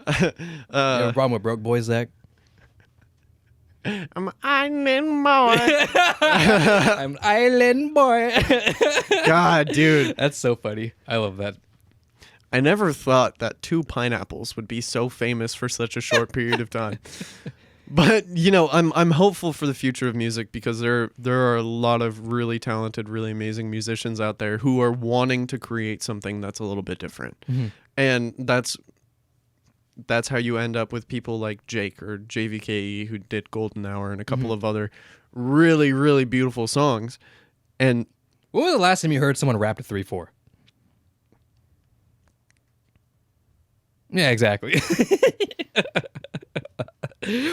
S1: have a problem with broke boys, Zach?
S2: I'm island boy.
S1: I'm island boy.
S2: God, dude.
S1: That's so funny. I love that.
S2: I never thought that 2 pineapples would be so famous for such a short period of time. But, you know, I'm hopeful for the future of music because there are a lot of really talented, really amazing musicians out there who are wanting to create something that's a little bit different. And that's how you end up with people like Jake or JVKE who did Golden Hour and a couple of other really, really beautiful songs. And
S1: when was the last time you heard someone rap to 3/4? Yeah, exactly.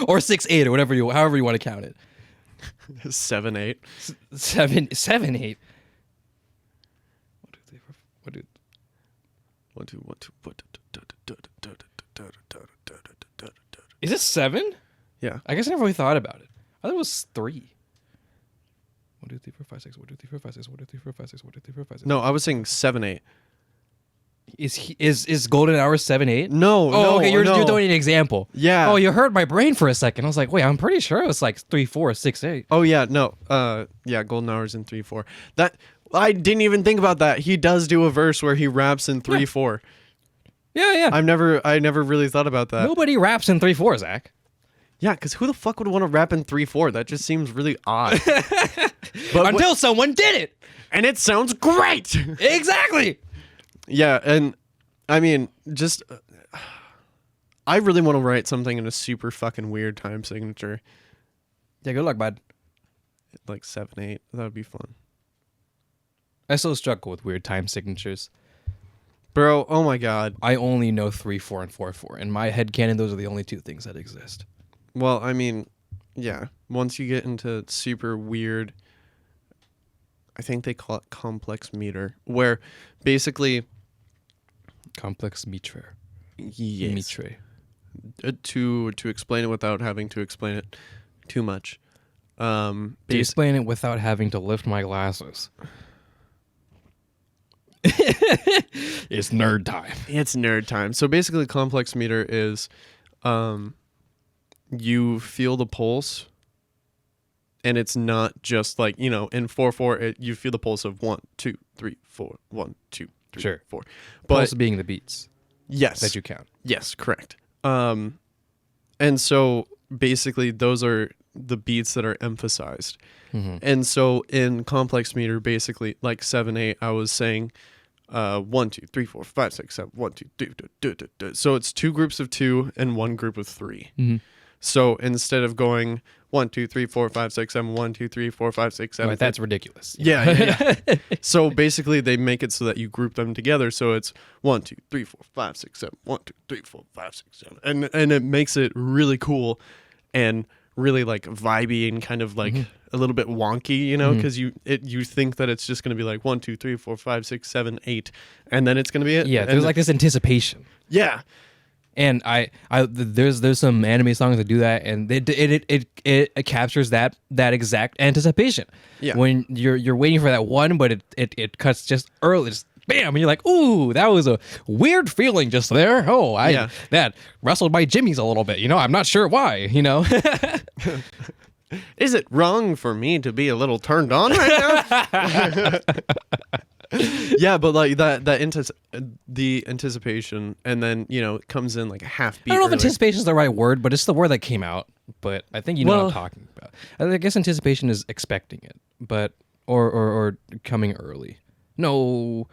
S1: Or 6/8 or whatever however you want to count it.
S2: 7/8.
S1: 7/8. 1, 2, 3, 4. What do?
S2: 1, 2, 1, 2.
S1: Is it 7?
S2: Yeah.
S1: I guess I never really thought about it. I thought it was 3. 1, 2, 3, 4, 5, 6. 1, 2, 3, 4, 5, 6. 1, 2, 3, 4, 5, 6. 1, 2, 3, 4, 5, 6.
S2: No, I was saying 7/8.
S1: Is Golden Hour 7/8?
S2: No.
S1: Oh,
S2: no,
S1: okay. You're
S2: no.
S1: doing an example.
S2: Yeah.
S1: Oh, you hurt my brain for a second. I was like, wait, I'm pretty sure it was like 3/4, 6/8.
S2: Oh yeah, no. Yeah, Golden Hour's in 3/4. That I didn't even think about that. He does do a verse where he raps in 3/4.
S1: Yeah.
S2: I never really thought about that.
S1: Nobody raps in 3/4, Zach.
S2: Yeah, because who the fuck would want to rap in 3/4? That just seems really odd. But
S1: Until someone did it.
S2: and it sounds great.
S1: Exactly.
S2: Yeah, and I mean, just I really want to write something in a super fucking weird time signature,
S1: Yeah, good luck, bud.
S2: like 7/8. That would be fun.
S1: I still struggle with weird time signatures.
S2: Bro, oh my god.
S1: I only know 3/4 and 4/4. In my headcanon, those are the only two things that exist.
S2: Well, I mean, yeah. Once you get into super weird, I think they call it complex meter, where basically,
S1: Complex meter.
S2: yes,
S1: Mitre.
S2: to explain it without having to explain it too much.
S1: To explain it without having to lift my glasses. It's nerd time.
S2: It's nerd time. So basically, complex meter is, you feel the pulse, and it's not just like, you know, in 4/4, you feel the pulse of 1, 2, 3, 4, 1, 2, 3,
S1: Sure.
S2: 4. But
S1: Pulse being the beats
S2: yes,
S1: that you count.
S2: yes, correct. And so basically, those are the beats that are emphasized.
S1: Mm-hmm.
S2: And so in complex meter, basically like 7/8, I was saying 1, 2, 3, 4, 5, 6, 7, 1, 2, 3. So it's 2 groups of 2 and 1 group of 3.
S1: Mm-hmm.
S2: So instead of going 1, 2, 3, 4, 5, 6, 7, 1, 2, 3, 4, 5, 6, 7.
S1: Right, that's ridiculous.
S2: Yeah. So basically, they make it so that you group them together. So it's 1, 2, 3, 4, 5, 6, 7. 1, 2, 3, 4, 5, 6, 7. And it makes it really cool and really like vibey and kind of like a little bit wonky, you know, because you think that it's just going to be like 1, 2, 3, 4, 5, 6, 7, 8, and then it's going to be it.
S1: Yeah,
S2: And
S1: there's like this anticipation.
S2: yeah.
S1: And there's some anime songs that do that, and it captures that exact anticipation.
S2: Yeah.
S1: When you're waiting for that one, but it cuts just early, just bam, and you're like, ooh, that was a weird feeling just there. Oh, that rustled my jimmies a little bit. You know, I'm not sure why. You know.
S2: Is it wrong for me to be a little turned on right now? Yeah, but like the anticipation, and then, you know, it comes in like a half beat.
S1: I don't know if
S2: early.
S1: anticipation is the right word, but it's the word that came out. But I think you know what I'm talking about. I guess anticipation is expecting it, but or coming early. No.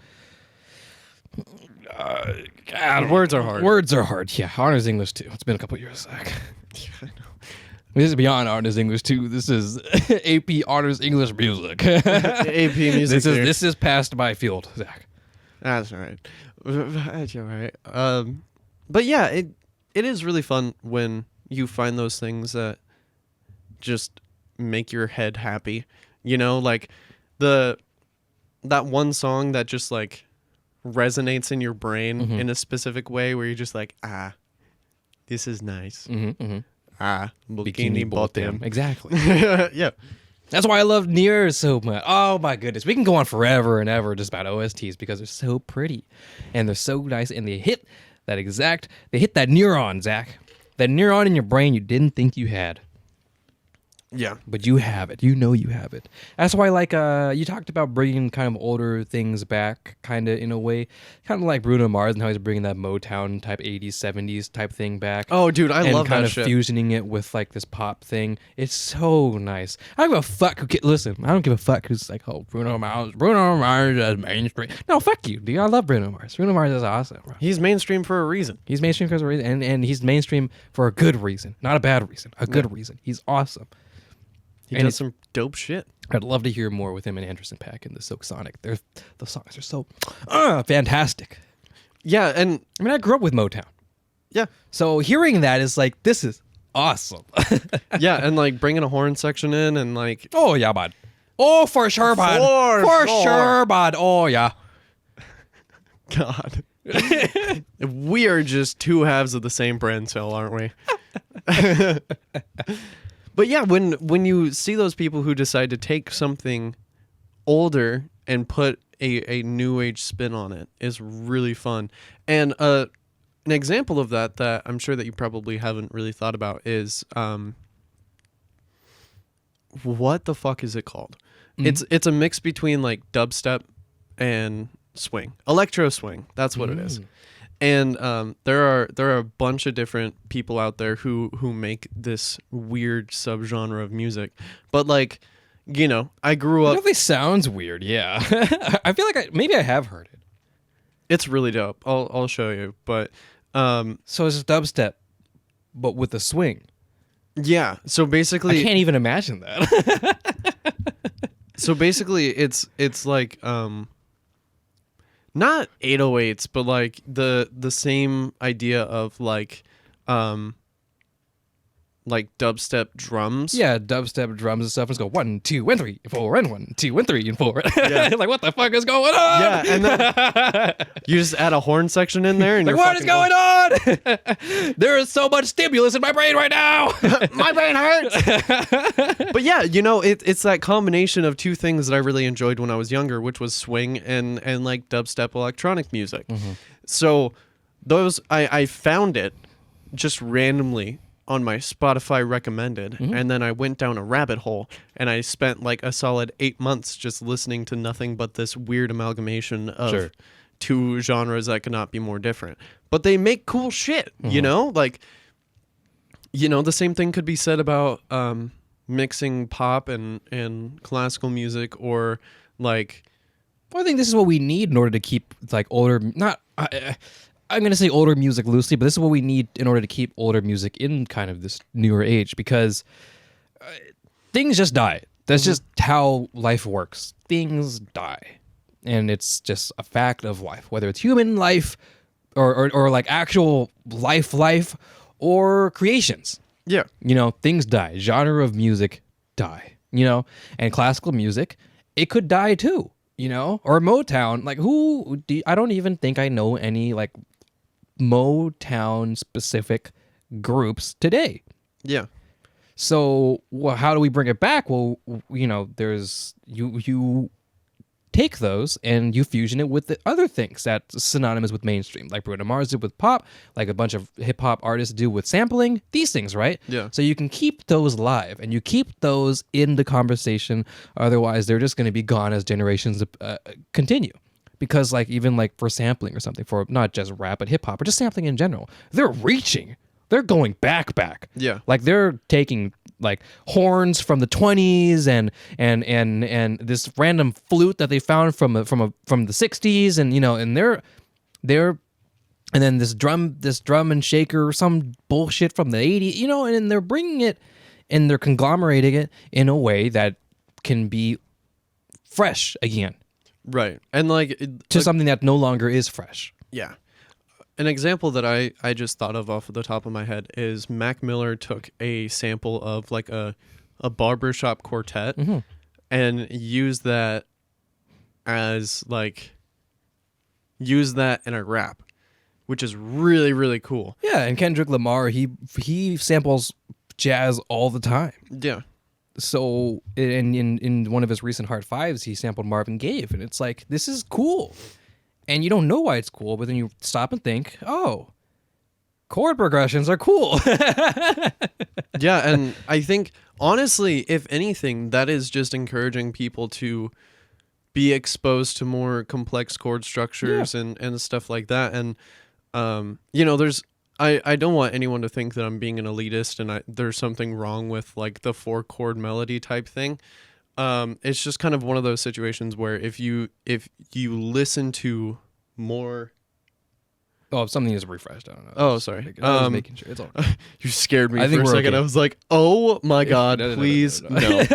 S1: God,
S2: Words are hard.
S1: Words are hard. Yeah, honors English too. It's been a couple years, Zach.
S2: Yeah, I know.
S1: This is beyond honors English too. This is AP honors English music.
S2: AP music.
S1: This is past my field, Zach.
S2: That's all right. That's all right. But yeah, it is really fun when you find those things that just make your head happy. You know, like that one song that just like resonates in your brain in a specific way, where you're just like, this is nice. Bikini bottom.
S1: Exactly.
S2: Yeah.
S1: That's why I love NieR so much. Oh my goodness. We can go on forever and ever just about OSTs because they're so pretty and they're so nice, and they hit that neuron, Zach. That neuron in your brain you didn't think you had.
S2: Yeah.
S1: But you have it. You know you have it. That's why, like, you talked about bringing kind of older things back, kind of in a way. Kind of like Bruno Mars and how he's bringing that Motown type 80s, 70s type thing back.
S2: Oh, dude, I love that
S1: kind of
S2: shit.
S1: fusing it with, like, this pop thing. It's so nice. I don't give a fuck listen, I don't give a fuck who's like, oh, Bruno Mars is mainstream. No, fuck you, dude. I love Bruno Mars. Bruno Mars is awesome, bro.
S2: He's mainstream for a reason.
S1: He's mainstream for a reason, and he's mainstream for a good reason. Not a bad reason. A good reason. He's awesome.
S2: He does some dope shit.
S1: I'd love to hear more with him and Anderson .Paak and the Silk Sonic. The songs are so fantastic.
S2: Yeah, and
S1: I mean, I grew up with Motown.
S2: yeah.
S1: So hearing that is like, this is awesome.
S2: Yeah, and like bringing a horn section in and like,
S1: Oh, yeah, bud. Oh, for sure, bud. For sure, bud. Oh, yeah.
S2: God. We are just two halves of the same brain cell, aren't we? But yeah, when you see those people who decide to take something older and put a new age spin on it, is really fun. And an example of that I'm sure that you probably haven't really thought about is what the fuck is it called? It's a mix between like dubstep and swing, electro swing. That's what it is. And there are a bunch of different people out there who make this weird subgenre of music. But like, you know, I grew up.
S1: It definitely sounds weird, yeah. I feel like maybe I have heard it.
S2: It's really dope. I'll show you. But
S1: so it's dubstep, but with a swing.
S2: yeah. So basically,
S1: I can't even imagine that.
S2: so basically, it's like not 808s, but like the same idea of like dubstep drums.
S1: Yeah, dubstep drums and stuff. Let's go 1, 2, and 3, 4, and 1, 2, and 3, and 4.
S2: Yeah.
S1: Like, what the fuck is going on?
S2: Yeah, and then you just add a horn section in there, and
S1: like,
S2: you're
S1: what is going on? There is so much stimulus in my brain right now.
S2: My brain hurts. But yeah, you know, it's that combination of two things that I really enjoyed when I was younger, which was swing and like dubstep electronic music. So those I found it just randomly on my Spotify recommended, and then I went down a rabbit hole, and I spent like a solid 8 months just listening to nothing but this weird amalgamation of two genres that could not be more different. But they make cool shit, you know? Like, you know, the same thing could be said about mixing pop and classical music, or like...
S1: Well, I think this is what we need in order to keep like older, I'm going to say older music loosely, but this is what we need in order to keep older music in kind of this newer age, because things just die. That's just how life works. Things die. And it's just a fact of life, whether it's human life or like actual life or creations.
S2: Yeah.
S1: You know, things die. Genre of music die, you know, and classical music, it could die too, you know, or Motown. Like I don't even think I know any like Motown specific groups today.
S2: Yeah.
S1: So how do we bring it back? Well, you know, there's you take those and you fusion it with the other things that's synonymous with mainstream, like Bruno Mars did with pop, like a bunch of hip hop artists do with sampling, these things, right?
S2: Yeah.
S1: So you can keep those live and you keep those in the conversation. Otherwise, they're just going to be gone as generations continue. Because like even like for sampling or something, for not just rap but hip hop or just sampling in general, they're reaching. They're going back.
S2: Yeah.
S1: Like they're taking like horns from the 20s and this random flute that they found from the 60s, and you know, and they're and then this drum and shaker, some bullshit from the 80s, you know, and they're bringing it and they're conglomerating it in a way that can be fresh again.
S2: Right. And like
S1: To something that no longer is fresh.
S2: Yeah. An example that I just thought of off of the top of my head is Mac Miller took a sample of like a barbershop quartet and used that as like in a rap, which is really, really cool.
S1: Yeah, and Kendrick Lamar, he samples jazz all the time.
S2: Yeah.
S1: So in one of his recent Hard Fives, he sampled Marvin Gaye, and it's like, this is cool. And you don't know why it's cool, but then you stop and think, oh, chord progressions are cool.
S2: Yeah, and I think, honestly, if anything, that is just encouraging people to be exposed to more complex chord structures and stuff like that. And, you know, I don't want anyone to think that I'm being an elitist and there's something wrong with, like, the 4-chord melody type thing. It's just kind of one of those situations where if you listen to more...
S1: Oh, something is refreshed. I don't know.
S2: Oh, sorry.
S1: I was making sure. It's all right.
S2: You scared me
S1: I think
S2: for a
S1: we're
S2: second.
S1: okay.
S2: I was like, oh my God, please, no.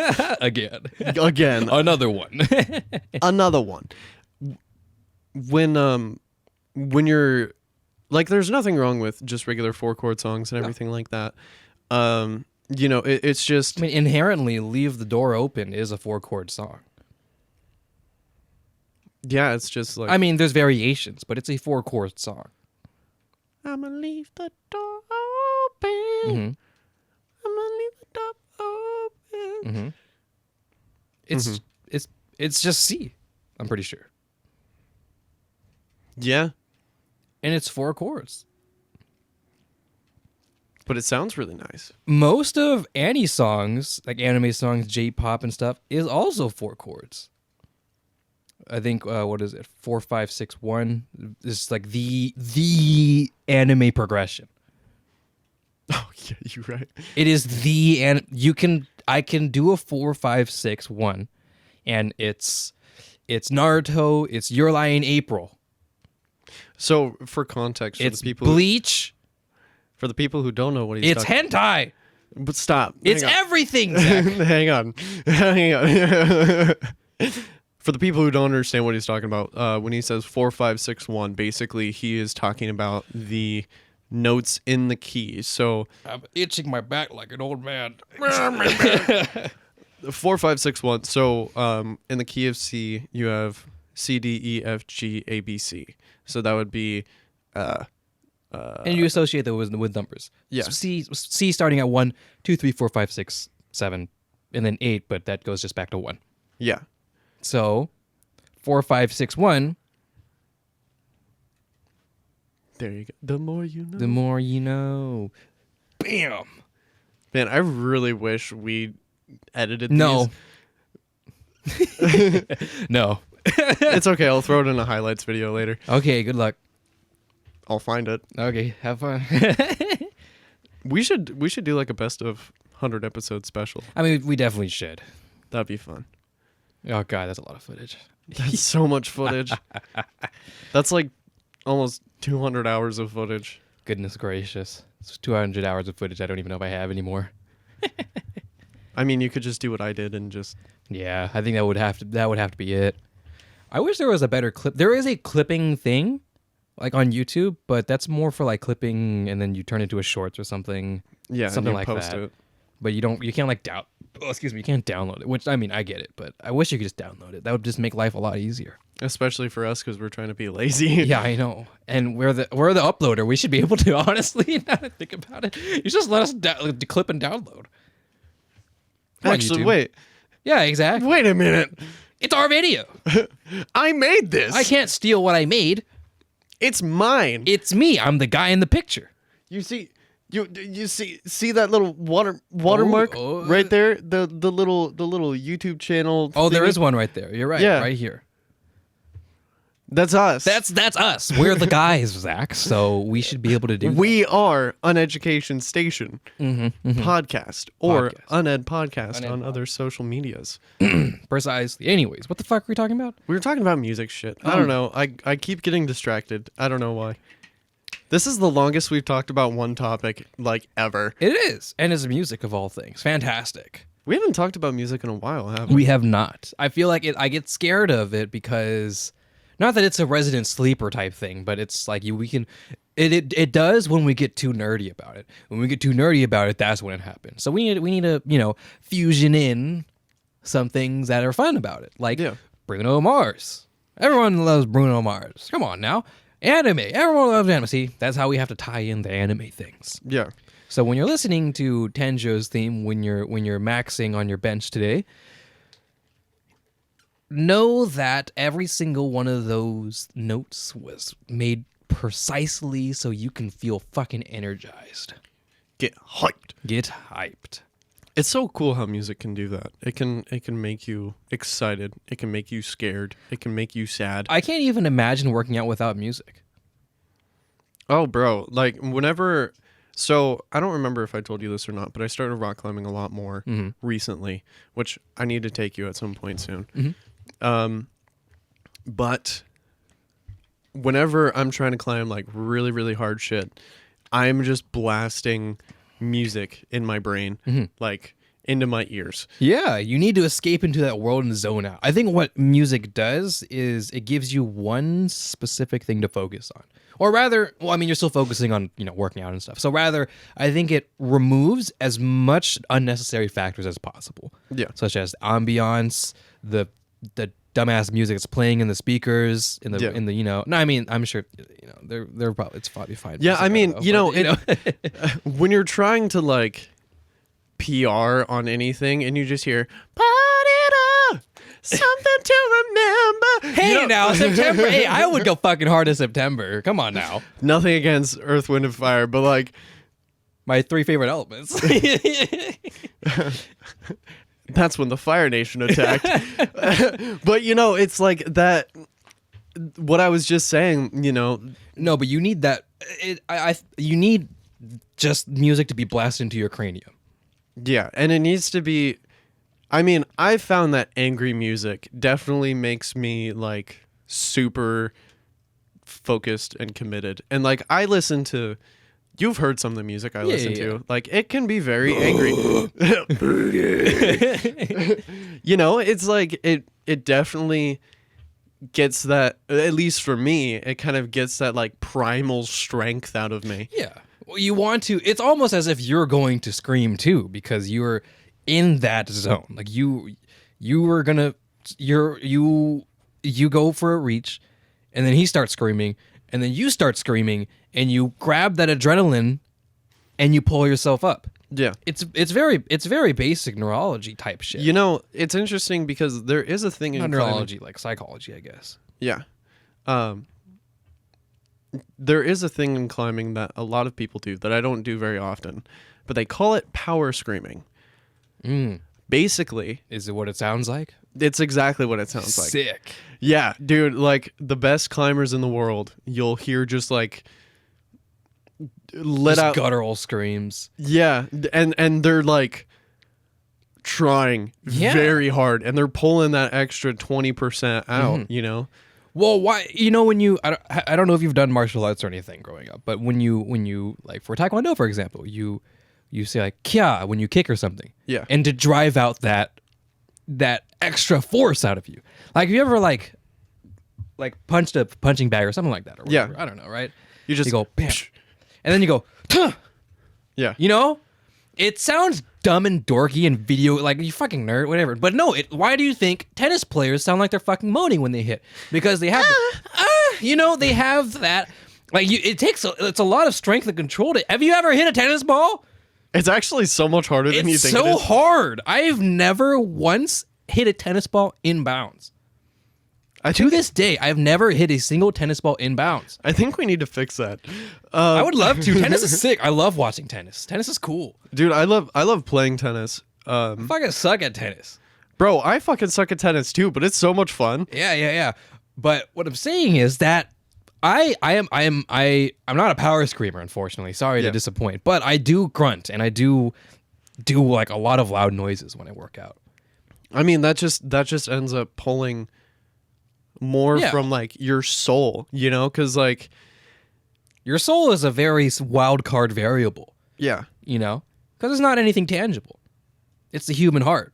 S1: Again.
S2: Another one. Another one. When you're... Like, there's nothing wrong with just regular 4-chord songs and everything like that. You know, it's just...
S1: I mean, inherently, Leave the Door Open is a 4-chord song.
S2: Yeah, it's just like...
S1: I mean, there's variations, but it's a 4-chord song.
S2: I'ma leave the door open. I'ma leave the door open.
S1: It's just C, I'm pretty sure.
S2: Yeah.
S1: And it's 4 chords.
S2: But it sounds really nice.
S1: Most of Annie's songs, like anime songs, J-pop and stuff, is also 4 chords. I think, what is it? 4, 5, 6, 1 is like the anime progression.
S2: Oh, yeah, you're right.
S1: It is I can do a 4, 5, 6, 1, and it's Naruto, it's Your Lie in April.
S2: So, for context, for
S1: it's
S2: the people
S1: Bleach.
S2: For the people who don't know what he's
S1: It's hentai.
S2: But stop.
S1: It's everything, Zach.
S2: Hang on. For the people who don't understand what he's talking about, when he says 4-5-6-1, basically he is talking about the notes in the key. So
S1: I'm itching my back like an old man.
S2: 4-5-6-1. So in the key of C, you have C, D, E, F, G, A, B, C. So that would be
S1: and you associate that with numbers.
S2: Yeah.
S1: So C starting at 1, 2, 3, 4, 5, 6, 7, and then 8, but that goes just back to 1.
S2: Yeah.
S1: So 4, 5, 6, 1.
S2: There you go. The more you know.
S1: The more you know. Bam.
S2: Man, I really wish we edited
S1: No.
S2: these.
S1: No.
S2: It's okay. I'll throw it in a highlights video later.
S1: Okay, good luck.
S2: I'll find it.
S1: Okay, have fun.
S2: We should do like a best of 100 episode special.
S1: I mean, we definitely should.
S2: That'd be fun.
S1: Oh god, that's a lot of footage.
S2: That's so much footage. That's like almost 200 hours of footage.
S1: Goodness gracious. It's 200 hours of footage I don't even know if I have anymore.
S2: I mean, you could just do what I did and just...
S1: Yeah, I think that would have to be it. I wish there was a better clip. There is a clipping thing like on YouTube, but that's more for like clipping and then you turn it into a shorts or something.
S2: Yeah,
S1: something
S2: and you
S1: like
S2: post
S1: that.
S2: it.
S1: But you can't like you can't download it, which I mean, I get it, but I wish you could just download it. That would just make life a lot easier.
S2: Especially for us because we're trying to be lazy.
S1: Yeah, I know. And we're the uploader. We should be able to, honestly, now that I think about it. You just let us clip and download. Come on,
S2: Actually,
S1: YouTube.
S2: wait.
S1: Yeah, exactly.
S2: Wait a minute.
S1: It's our video.
S2: I made this.
S1: I can't steal what I made.
S2: It's mine.
S1: It's me. I'm the guy in the picture.
S2: You see, you see that little watermark
S1: Oh,
S2: right there, the little YouTube channel.
S1: Oh, there
S2: thingy?
S1: is one right there. You're right.
S2: Yeah.
S1: Right here.
S2: That's us.
S1: That's us. We're the guys, Zach. So we should be able to do.
S2: We are an education station podcast or
S1: Podcast.
S2: Uned podcast
S1: Uned
S2: on other social medias.
S1: Precisely. Anyways, what the fuck were we talking about?
S2: We were talking about music shit. I don't know. I keep getting distracted. I don't know why. This is the longest we've talked about one topic like ever.
S1: It is, and it's music of all things. Fantastic.
S2: We haven't talked about music in a while, have we?
S1: We have not. I feel like I get scared of it because, not that it's a resident sleeper type thing, but it's like it does when we get too nerdy about it. When we get too nerdy about it, that's when it happens. So we need to fusion in some things that are fun about it, like Bruno Mars. Everyone loves Bruno Mars. Come on now, anime. Everyone loves anime. See, that's how we have to tie in the anime things.
S2: Yeah.
S1: So when you're listening to Tenjo's theme, when you're maxing on your bench today, know that every single one of those notes was made precisely so you can feel fucking energized.
S2: Get hyped.
S1: Get hyped.
S2: It's so cool how music can do that. It can make you excited. It can make you scared. It can make you sad.
S1: I can't even imagine working out without music.
S2: Oh, bro. Like, whenever... So, I don't remember if I told you this or not, but I started rock climbing a lot more recently, which I need to take you at some point soon. But whenever I'm trying to climb, like, really, really hard shit, I'm just blasting music in my brain, like, into my ears.
S1: Yeah, you need to escape into that world and zone out. I think what music does is it gives you one specific thing to focus on. Or rather, well, I mean, you're still focusing on, working out and stuff. So rather, I think it removes as much unnecessary factors as possible.
S2: Yeah.
S1: Such as ambiance, the dumbass music that's playing in the speakers, in the no, I mean, I'm sure, they're probably, it's probably fine.
S2: Yeah, I mean,
S1: know,
S2: when you're trying to, like, PR on anything and you just hear, "Party up, something to remember."
S1: Hey, now, September. Hey, I would go fucking hard in September. Come on now.
S2: Nothing against Earth, Wind, and Fire, but, like...
S1: My 3 favorite elements.
S2: That's when the Fire Nation attacked. But, it's like that... What I was just saying,
S1: No, but you need that... you need just music to be blasted into your cranium.
S2: Yeah, and it needs to be... I mean, I found that angry music definitely makes me, like, super focused and committed. And, like, I listen to... You've heard some of the music I listen to. Like, it can be very angry. It's like, it definitely gets that, at least for me, it kind of gets that like primal strength out of me.
S1: Yeah. Well, you want to, it's almost as if you're going to scream too, because you're in that zone. Like you were gonna, you go for a reach, and then he starts screaming, and then you start screaming, and you grab that adrenaline and you pull yourself up.
S2: Yeah.
S1: It's very basic neurology type shit.
S2: You know, it's interesting because there is a thing in
S1: Not
S2: climbing.
S1: neurology, like psychology, I guess.
S2: Yeah. There is a thing in climbing that a lot of people do that I don't do very often, but they call it power screaming. Basically,
S1: Is it what it sounds like?
S2: it's exactly what it sounds like.
S1: Sick.
S2: Yeah, dude, like the best climbers in the world, you'll hear just like let
S1: Just
S2: out
S1: guttural screams.
S2: Yeah, and they're like trying very hard, and they're pulling that extra 20% out, you know?
S1: Well, why? You know, when you, I don't know if you've done martial arts or anything growing up, but when you like for Taekwondo, for example, you say like kya when you kick or something.
S2: Yeah.
S1: And to drive out that extra force out of you. Like, have you ever like punched a punching bag or something like that? Or whatever?
S2: Yeah.
S1: I don't know, right?
S2: You just
S1: go, bam. And then you go, tuh!
S2: Yeah.
S1: You know? It sounds dumb and dorky and video, like, you fucking nerd, whatever. But no, why do you think tennis players sound like they're fucking moaning when they hit? Because they have, you know, they have that, like, it's a lot of strength and control to, have you ever hit a tennis ball?
S2: It's actually so much harder than you
S1: It's
S2: think
S1: so
S2: it is.
S1: hard. I've never once hit a tennis ball in bounds.
S2: I
S1: To
S2: think,
S1: this day, I've never hit a single tennis ball in bounds.
S2: I think we need to fix that.
S1: I would love to. Tennis is sick. I love watching tennis. Tennis is cool.
S2: Dude, I love playing tennis.
S1: I fucking suck at tennis.
S2: Bro, I fucking suck at tennis too, but it's so much fun.
S1: Yeah. But what I'm saying is that I'm not a power screamer, unfortunately. Sorry to disappoint, but I do grunt and I do like a lot of loud noises when I work out.
S2: I mean, that just ends up pulling more from like your soul, you know, because like
S1: your soul is a very wild card variable,
S2: yeah,
S1: you know, because it's not anything tangible. It's the human heart.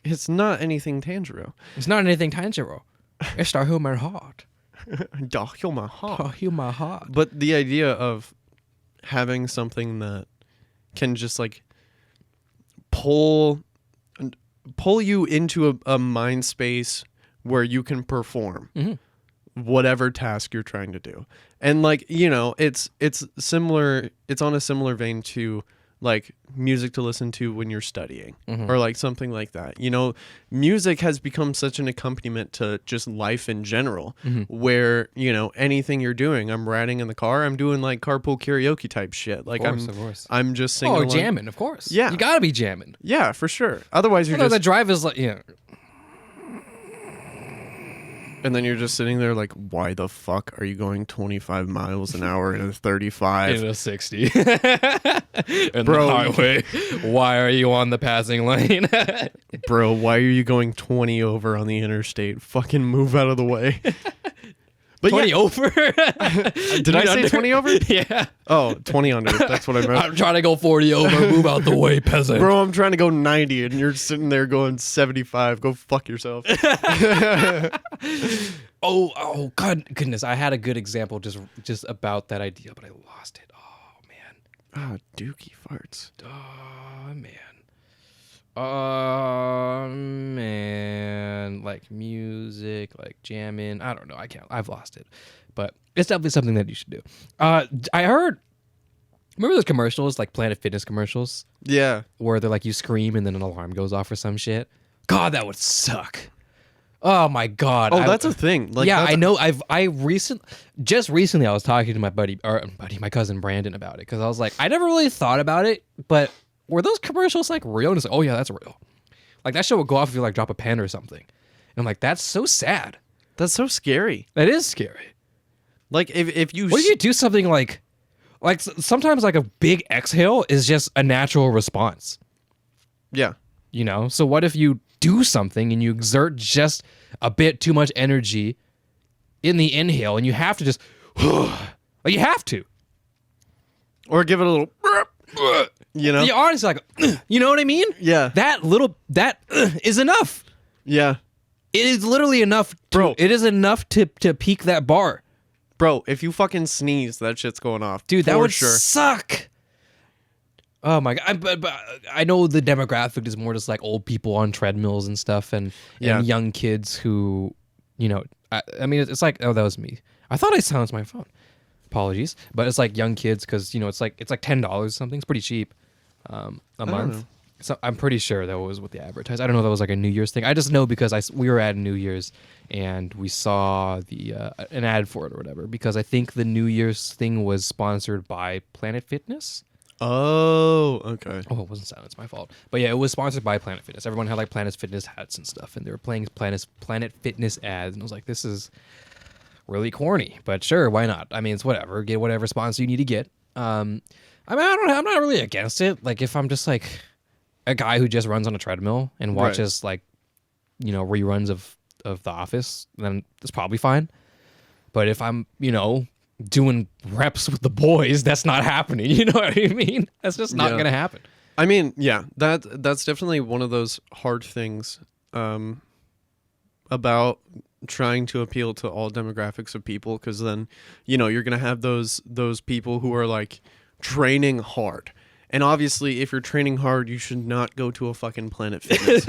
S2: it's not anything tangible.
S1: It's not anything tangible. It's the human heart.
S2: Human heart.
S1: The human heart.
S2: But the idea of having something that can just like pull you into a mind space where you can perform whatever task you're trying to do. And like, you know, it's similar, it's on a similar vein to like music to listen to when you're studying or like something like that. You know, music has become such an accompaniment to just life in general where, you know, anything you're doing, I'm riding in the car, I'm doing like carpool karaoke type shit. Like
S1: of course.
S2: I'm just singing
S1: Oh,
S2: along.
S1: jamming, of course.
S2: Yeah.
S1: You gotta be jamming.
S2: Yeah, for sure. Otherwise you're
S1: No,
S2: just
S1: the drive is like, yeah.
S2: and then you're just sitting there like, why the fuck are you going 25 miles an hour in a 35?
S1: In a 60. In
S2: Bro.
S1: the highway. Why are you on the passing lane?
S2: Bro, why are you going 20 over on the interstate? Fucking move out of the way. But
S1: 20 over?
S2: Did I say 20 over?
S1: Yeah.
S2: Oh, 20 under. That's what I meant.
S1: I'm trying to go 40 over. Move out the way, peasant.
S2: Bro, I'm trying to go 90 and you're sitting there going 75. Go fuck yourself.
S1: Oh, God, goodness. I had a good example just about that idea, but I lost it. Oh, man.
S2: Ah, dookie farts.
S1: Oh, man. Oh, man. Like music, like jamming. I don't know. I've lost it. But it's definitely something that you should do. I heard, remember those commercials, like Planet Fitness commercials?
S2: Yeah.
S1: Where they're like, you scream and then an alarm goes off or some shit? God, that would suck. Oh my God.
S2: Oh, that's a thing. Like,
S1: yeah,
S2: that's
S1: I know. Just recently I was talking to my cousin Brandon about it, because I was like, I never really thought about it, but were those commercials like real? And it's like, oh yeah, that's real. Like that shit would go off if you like drop a pen or something. And I'm like, that's so sad.
S2: That's so scary.
S1: That is scary.
S2: Like if you
S1: What if you do something like sometimes like a big exhale is just a natural response,
S2: yeah.
S1: you know? So what if you do something and you exert just a bit too much energy in the inhale and you have to just, like you have to.
S2: Or give it a little you know?
S1: The artist like, you know what I mean?
S2: Yeah.
S1: That is enough.
S2: Yeah.
S1: It is literally enough,
S2: Bro.
S1: It is enough to peak that bar.
S2: Bro, if you fucking sneeze, that shit's going off.
S1: Dude, that
S2: for
S1: would
S2: sure.
S1: suck. Oh my god! But I know the demographic is more just like old people on treadmills and stuff, and young kids who, you know, I mean, it's like, oh, that was me. I thought I silenced my phone. Apologies, but it's like young kids because you know it's like $10 something. It's pretty cheap, a month. So I'm pretty sure that was what they advertised. I don't know if that was like a New Year's thing. I just know because we were at New Year's and we saw the an ad for it or whatever. Because I think the New Year's thing was sponsored by Planet Fitness.
S2: Oh, okay.
S1: Oh, it wasn't silent. It's my fault. But yeah, it was sponsored by Planet Fitness. Everyone had like Planet Fitness hats and stuff, and they were playing Planet Fitness ads, and I was like, this is really corny, but sure, why not? I mean, it's whatever. Get whatever sponsor you need to get. I mean, I'm not really against it. Like, if I'm just like a guy who just runs on a treadmill and watches like, you know, reruns of The Office, then it's probably fine. But if I'm, you know, doing reps with the boys, that's not happening. You know what I mean? That's just not gonna happen.
S2: I mean, yeah, that's definitely one of those hard things about trying to appeal to all demographics of people, because then, you know, you're gonna have those people who are like training hard. And obviously, if you're training hard, you should not go to a fucking Planet Fitness.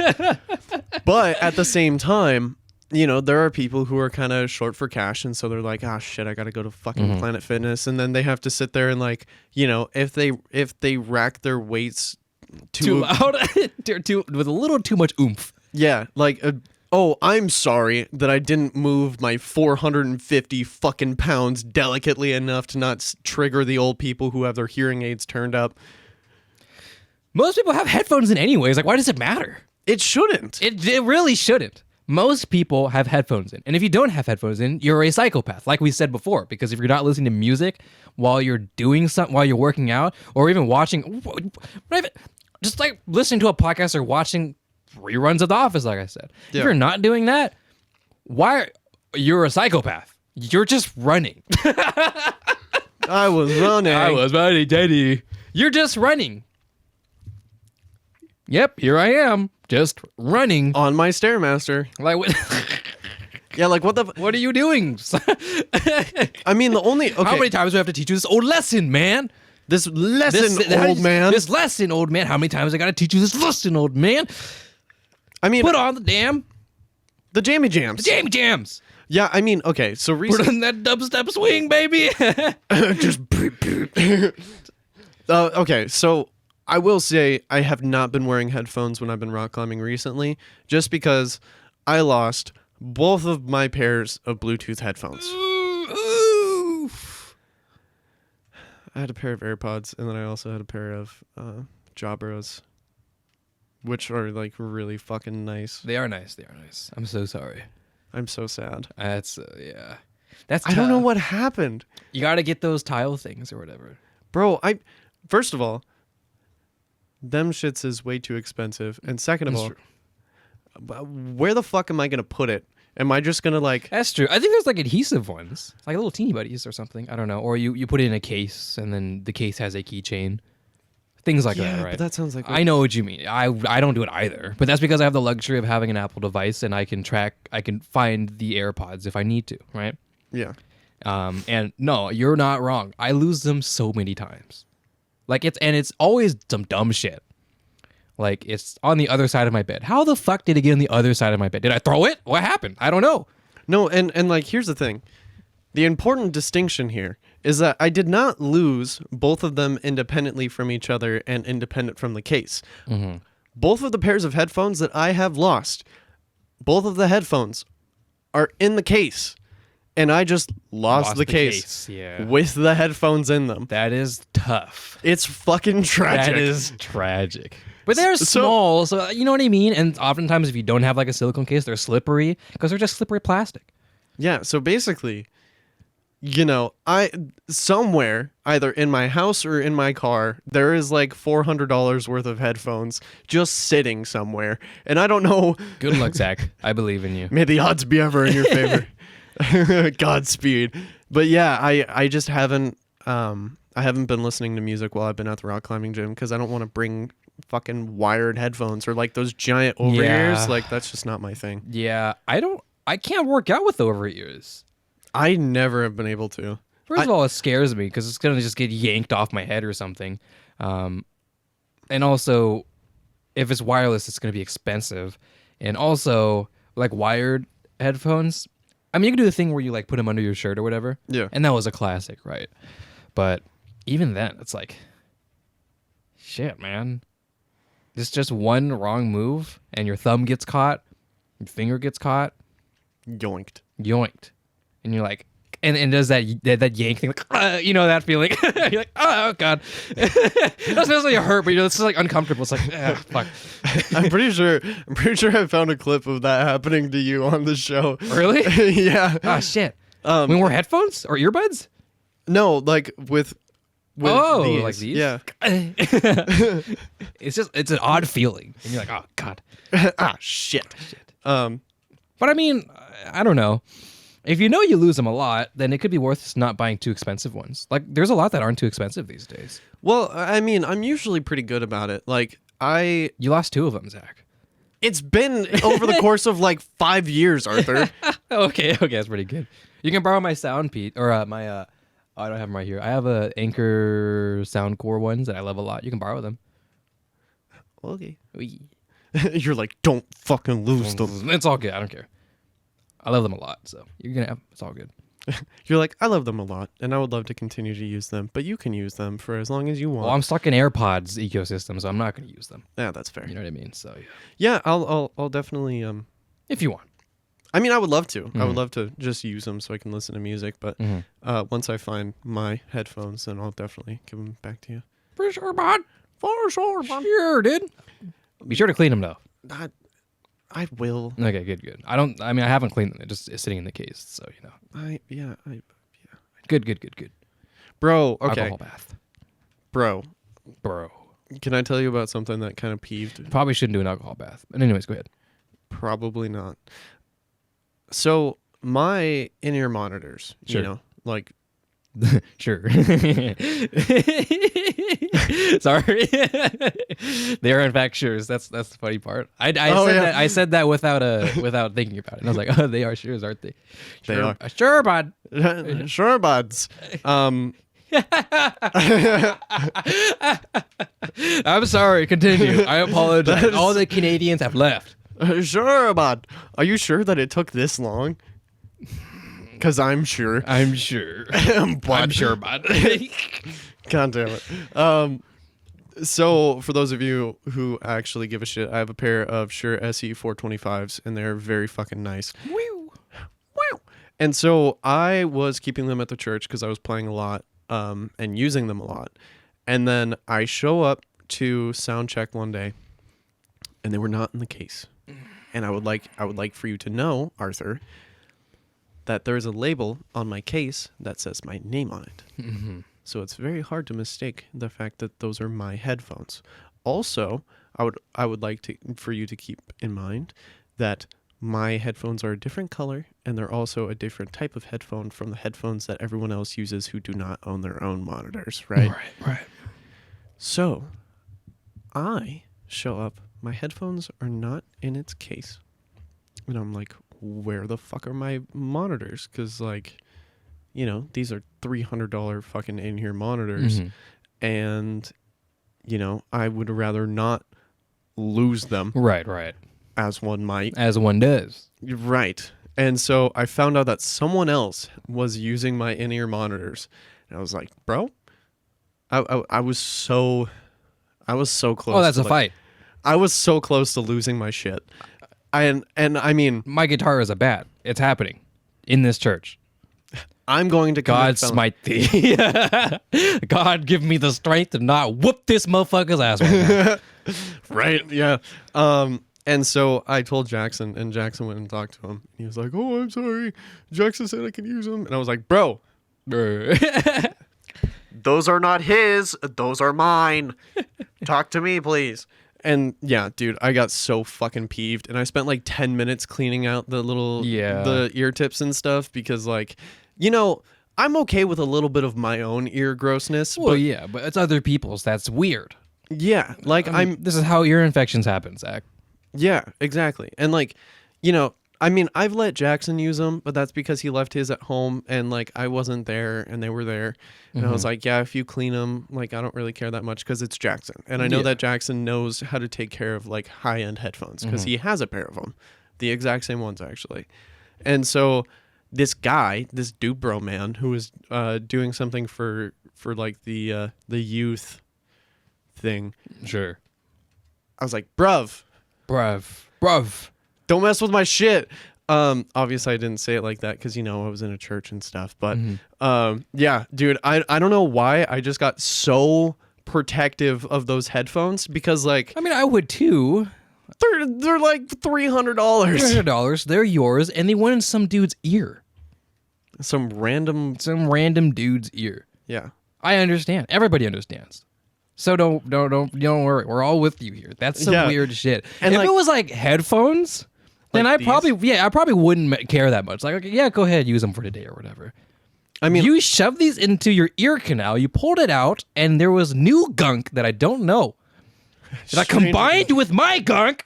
S2: But at the same time, you know, there are people who are kind of short for cash, and so they're like, ah, shit, I gotta go to fucking Planet Fitness, and then they have to sit there and like, you know, if they rack their weights
S1: too loud, with a little too much oomph.
S2: Yeah, like, oh, I'm sorry that I didn't move my 450 fucking pounds delicately enough to not trigger the old people who have their hearing aids turned up.
S1: Most people have headphones in anyways. Like, why does it matter?
S2: It shouldn't.
S1: It really shouldn't. Most people have headphones in. And if you don't have headphones in, you're a psychopath, like we said before. Because if you're not listening to music while you're doing something, while you're working out, or even watching, just like listening to a podcast or watching reruns of The Office, like I said.
S2: Yeah.
S1: If you're not doing that, you're a psychopath. You're just running.
S2: I was running,
S1: Daddy. You're just running. Yep, here I am, just running
S2: on my Stairmaster.
S1: Like, what?
S2: Yeah, like what the?
S1: What are you doing?
S2: I mean, the only
S1: How many times do I have to teach you this old lesson, man?
S2: This lesson, old man.
S1: This lesson, old man. How many times I got to teach you this lesson, old man?
S2: I mean,
S1: put on the
S2: jammy jams.
S1: The jammy jams.
S2: Yeah, I mean, okay, so recently,
S1: put on that dubstep swing, baby.
S2: Just okay, so I will say I have not been wearing headphones when I've been rock climbing recently, just because I lost both of my pairs of Bluetooth headphones.
S1: Ooh.
S2: I had a pair of AirPods, and then I also had a pair of Jabras, which are like really fucking nice.
S1: They are nice. I'm so sorry.
S2: I'm so sad.
S1: That's yeah. That's
S2: I don't know what happened.
S1: You got to get those tile things or whatever.
S2: Bro, first of all, them shits is way too expensive. And second of all, where the fuck am I going to put it? Am I just going to like...
S1: That's true. I think there's like adhesive ones. It's like little teeny buddies or something. I don't know. Or you put it in a case and then the case has a keychain. Things like that, right?
S2: But that sounds like...
S1: I know what you mean. I don't do it either. But that's because I have the luxury of having an Apple device and I can find the AirPods if I need to, right?
S2: Yeah.
S1: And no, you're not wrong. I lose them so many times. Like it's always some dumb shit. Like it's on the other side of my bed. How the fuck did it get on the other side of my bed? Did I throw it? What happened? I don't know.
S2: No, and like here's the thing. The important distinction here is that I did not lose both of them independently from each other and independent from the case. Mm-hmm. Both of the pairs of headphones that I have lost, both of the headphones are in the case. And I just lost the case with the headphones in them.
S1: That is tough.
S2: It's fucking tragic.
S1: That is tragic. But they're small, so you know what I mean? And oftentimes if you don't have like a silicone case, they're slippery because they're just slippery plastic.
S2: Yeah, so basically, you know, somewhere, either in my house or in my car, there is like $400 worth of headphones just sitting somewhere. And I don't know.
S1: Good luck, Zach. I believe in you.
S2: May the odds be ever in your favor. Godspeed. But yeah, I just haven't I haven't been listening to music while I've been at the rock climbing gym because I don't want to bring fucking wired headphones or like those giant over ears. Like that's just not my thing.
S1: Yeah, I can't work out with over ears.
S2: I never have been able to.
S1: First of all, it scares me because it's gonna just get yanked off my head or something. And also, if it's wireless, it's gonna be expensive. And also, like wired headphones, I mean, you can do the thing where you like put them under your shirt or whatever.
S2: Yeah.
S1: And that was a classic, right? But even then, it's like, shit, man. It's just one wrong move, and your thumb gets caught, your finger gets caught,
S2: Yoinked.
S1: and you're like, and does that yank thing, like, you know that feeling? You're like, oh god, it doesn't necessarily hurt, but it's just like uncomfortable. It's like, fuck.
S2: I'm pretty sure I found a clip of that happening to you on the show.
S1: Really?
S2: Yeah.
S1: Oh shit. When we wear headphones or earbuds?
S2: No, like with these.
S1: Like these?
S2: Yeah.
S1: It's an odd feeling, and you're like, oh god.
S2: Shit.
S1: But I mean, I don't know. If you know you lose them a lot, then it could be worth just not buying too expensive ones. Like, there's a lot that aren't too expensive these days.
S2: Well, I mean, I'm usually pretty good about it. Like,
S1: You lost 2 of them, Zach.
S2: it's been over the course of like 5 years, Arthur.
S1: Okay, that's pretty good. You can borrow my sound, Pete, or my, I don't have them right here. I have a Anchor Soundcore ones that I love a lot. You can borrow them.
S2: Okay. You're like, don't fucking lose them.
S1: It's all good. I don't care. I love them a lot, so you're gonna have. It's all good.
S2: You're like, I love them a lot, and I would love to continue to use them, but you can use them for as long as you want.
S1: Well, I'm stuck in AirPods ecosystem, so I'm not gonna use them.
S2: Yeah, that's fair.
S1: You know what I mean? So
S2: yeah, I'll definitely
S1: if you want.
S2: I mean, I would love to. I would love to just use them so I can listen to music, but once I find my headphones, then I'll definitely give them back to you.
S1: For sure, bud.
S2: For sure, man.
S1: Sure, dude. Be sure to clean them though.
S2: I will.
S1: Okay, good. I haven't cleaned them. It's just sitting in the case, so you know.
S2: Yeah.
S1: Good.
S2: Bro, okay.
S1: Alcohol bath.
S2: Bro.
S1: Bro.
S2: Can I tell you about something that kind of peeved?
S1: Probably shouldn't do an alcohol bath. But anyways, go ahead.
S2: Probably not. So my in-ear monitors,
S1: Sure.
S2: you know, like
S1: Sure. Sorry. They are in fact sures. That's the funny part. I said that without thinking about it. And I was like, oh, they are sures, aren't they?
S2: They
S1: Sure,
S2: are.
S1: Sure, bud.
S2: sure, buds.
S1: I'm sorry. Continue. I apologize. All the Canadians have left.
S2: Sure, bud. Are you sure that it took this long? Because I'm sure.
S1: I'm sure. I'm sure, bud.
S2: God damn it. So for those of you who actually give a shit, I have a pair of Shure SE 425s, and they're very fucking nice.
S1: Woo.
S2: And so I was keeping them at the church because I was playing a lot and using them a lot. And then I show up to sound check one day, and they were not in the case. And I would like for you to know, Arthur, that there is a label on my case that says my name on it.
S1: Mm-hmm.
S2: So it's very hard to mistake the fact that those are my headphones. Also, I would like for you to keep in mind that my headphones are a different color, and they're also a different type of headphone from the headphones that everyone else uses who do not own their own monitors, right?
S1: Right.
S2: So I show up, my headphones are not in its case. And I'm like, where the fuck are my monitors? Because, like, you know, these are $300 fucking in-ear monitors.
S1: Mm-hmm.
S2: And, you know, I would rather not lose them.
S1: Right.
S2: As one might.
S1: As one does.
S2: Right. And so I found out that someone else was using my in-ear monitors. And I was like, bro, I was so close.
S1: Oh, that's a fight.
S2: I was so close to losing my shit. And I mean,
S1: my guitar is a bat. It's happening in this church.
S2: I'm going to
S1: God smite thee. God give me the strength to not whoop this motherfucker's ass right now.
S2: Right, yeah. And so I told Jackson, and Jackson went and talked to him. He was like, oh, I'm sorry. Jackson said I can use them. And I was like, bro. Those are not his. Those are mine. Talk to me, please. And yeah, dude, I got so fucking peeved, and I spent like 10 minutes cleaning out the the ear tips and stuff because, like, you know, I'm okay with a little bit of my own ear grossness.
S1: Well, yeah, but it's other people's. That's weird.
S2: Yeah, like
S1: This is how ear infections happen, Zach.
S2: Yeah, exactly. And like, you know, I mean, I've let Jackson use them, but that's because he left his at home and like I wasn't there and they were there. And I was like, yeah, if you clean them, like I don't really care that much because it's Jackson. And I know that Jackson knows how to take care of like high-end headphones because he has a pair of them. The exact same ones actually. And so this guy, this Dubro man who was doing something for like the youth thing.
S1: Sure.
S2: I was like, bruv, don't mess with my shit. Obviously I didn't say it like that because, you know, I was in a church and stuff. But yeah, dude, I don't know why I just got so protective of those headphones because, like,
S1: I mean, I would too.
S2: They're like $300.
S1: $300. They're yours, and they went in some dude's ear.
S2: Some random
S1: dude's ear.
S2: Yeah.
S1: I understand. Everybody understands. So don't worry. We're all with you here. That's some weird shit. And if it was like headphones, then I probably wouldn't care that much. Like, okay, yeah, go ahead, use them for today or whatever. I mean, you shoved these into your ear canal, you pulled it out, and there was new gunk that I don't know. That combined with my gunk.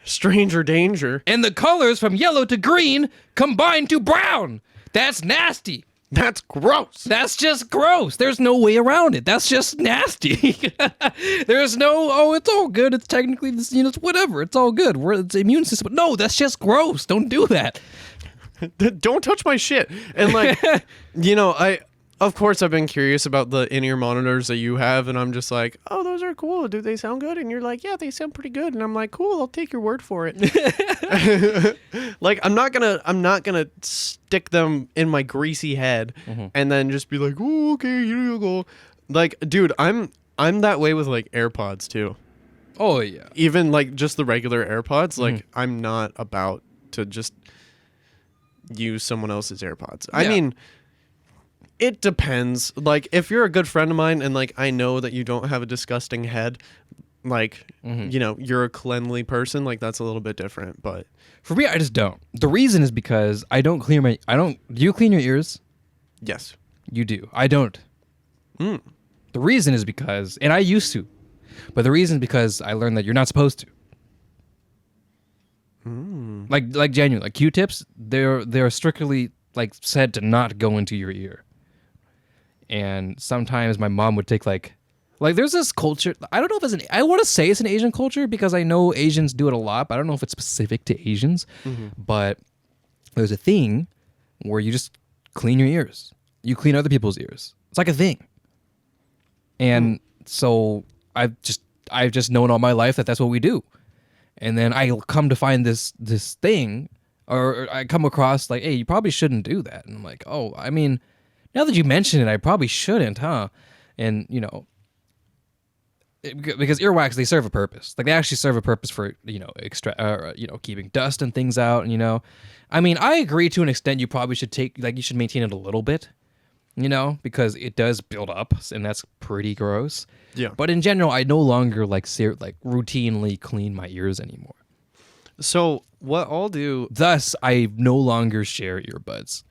S2: Stranger danger.
S1: And the colors from yellow to green combined to brown. That's nasty.
S2: That's gross.
S1: That's just gross. There's no way around it. That's just nasty. There's no, it's all good. It's technically, you know, it's whatever. It's all good. It's immune system. No, that's just gross. Don't do that.
S2: Don't touch my shit. And like, you know, of course I've been curious about the in-ear monitors that you have, and I'm just like, oh, those are cool. Do they sound good? And you're like, yeah, they sound pretty good. And I'm like, cool, I'll take your word for it. Like, I'm not gonna stick them in my greasy head and then just be like, oh, okay, here you go. Like, dude, I'm that way with like AirPods too.
S1: Oh yeah.
S2: Even like just the regular AirPods, like I'm not about to just use someone else's AirPods. I mean, it depends. Like, if you're a good friend of mine and like I know that you don't have a disgusting head, like you know, you're a cleanly person, like that's a little bit different. But
S1: for me, I just don't. The reason is because I don't clean my. Do you clean your ears?
S2: Yes,
S1: you do. I don't. The reason is because, and I used to, but the reason is because I learned that you're not supposed to. Like genuinely, like Q-tips, they're strictly like said to not go into your ear. And sometimes my mom would take like there's this culture. I don't know if I want to say it's an Asian culture because I know Asians do it a lot, but I don't know if it's specific to Asians. But there's a thing where you just clean your ears. You clean other people's ears. It's like a thing. And so I've just known all my life that that's what we do. And then I come to find this thing, or I come across like, hey, you probably shouldn't do that. And I'm like, oh, I mean, now that you mention it, I probably shouldn't, huh? And, you know, because earwax, they serve a purpose. Like, they actually serve a purpose for, you know, keeping dust and things out, you know. I mean, I agree to an extent you probably should you should maintain it a little bit, you know, because it does build up, and that's pretty gross. Yeah. But in general, I no longer routinely clean my ears anymore.
S2: So what I'll do...
S1: Thus, I no longer share earbuds.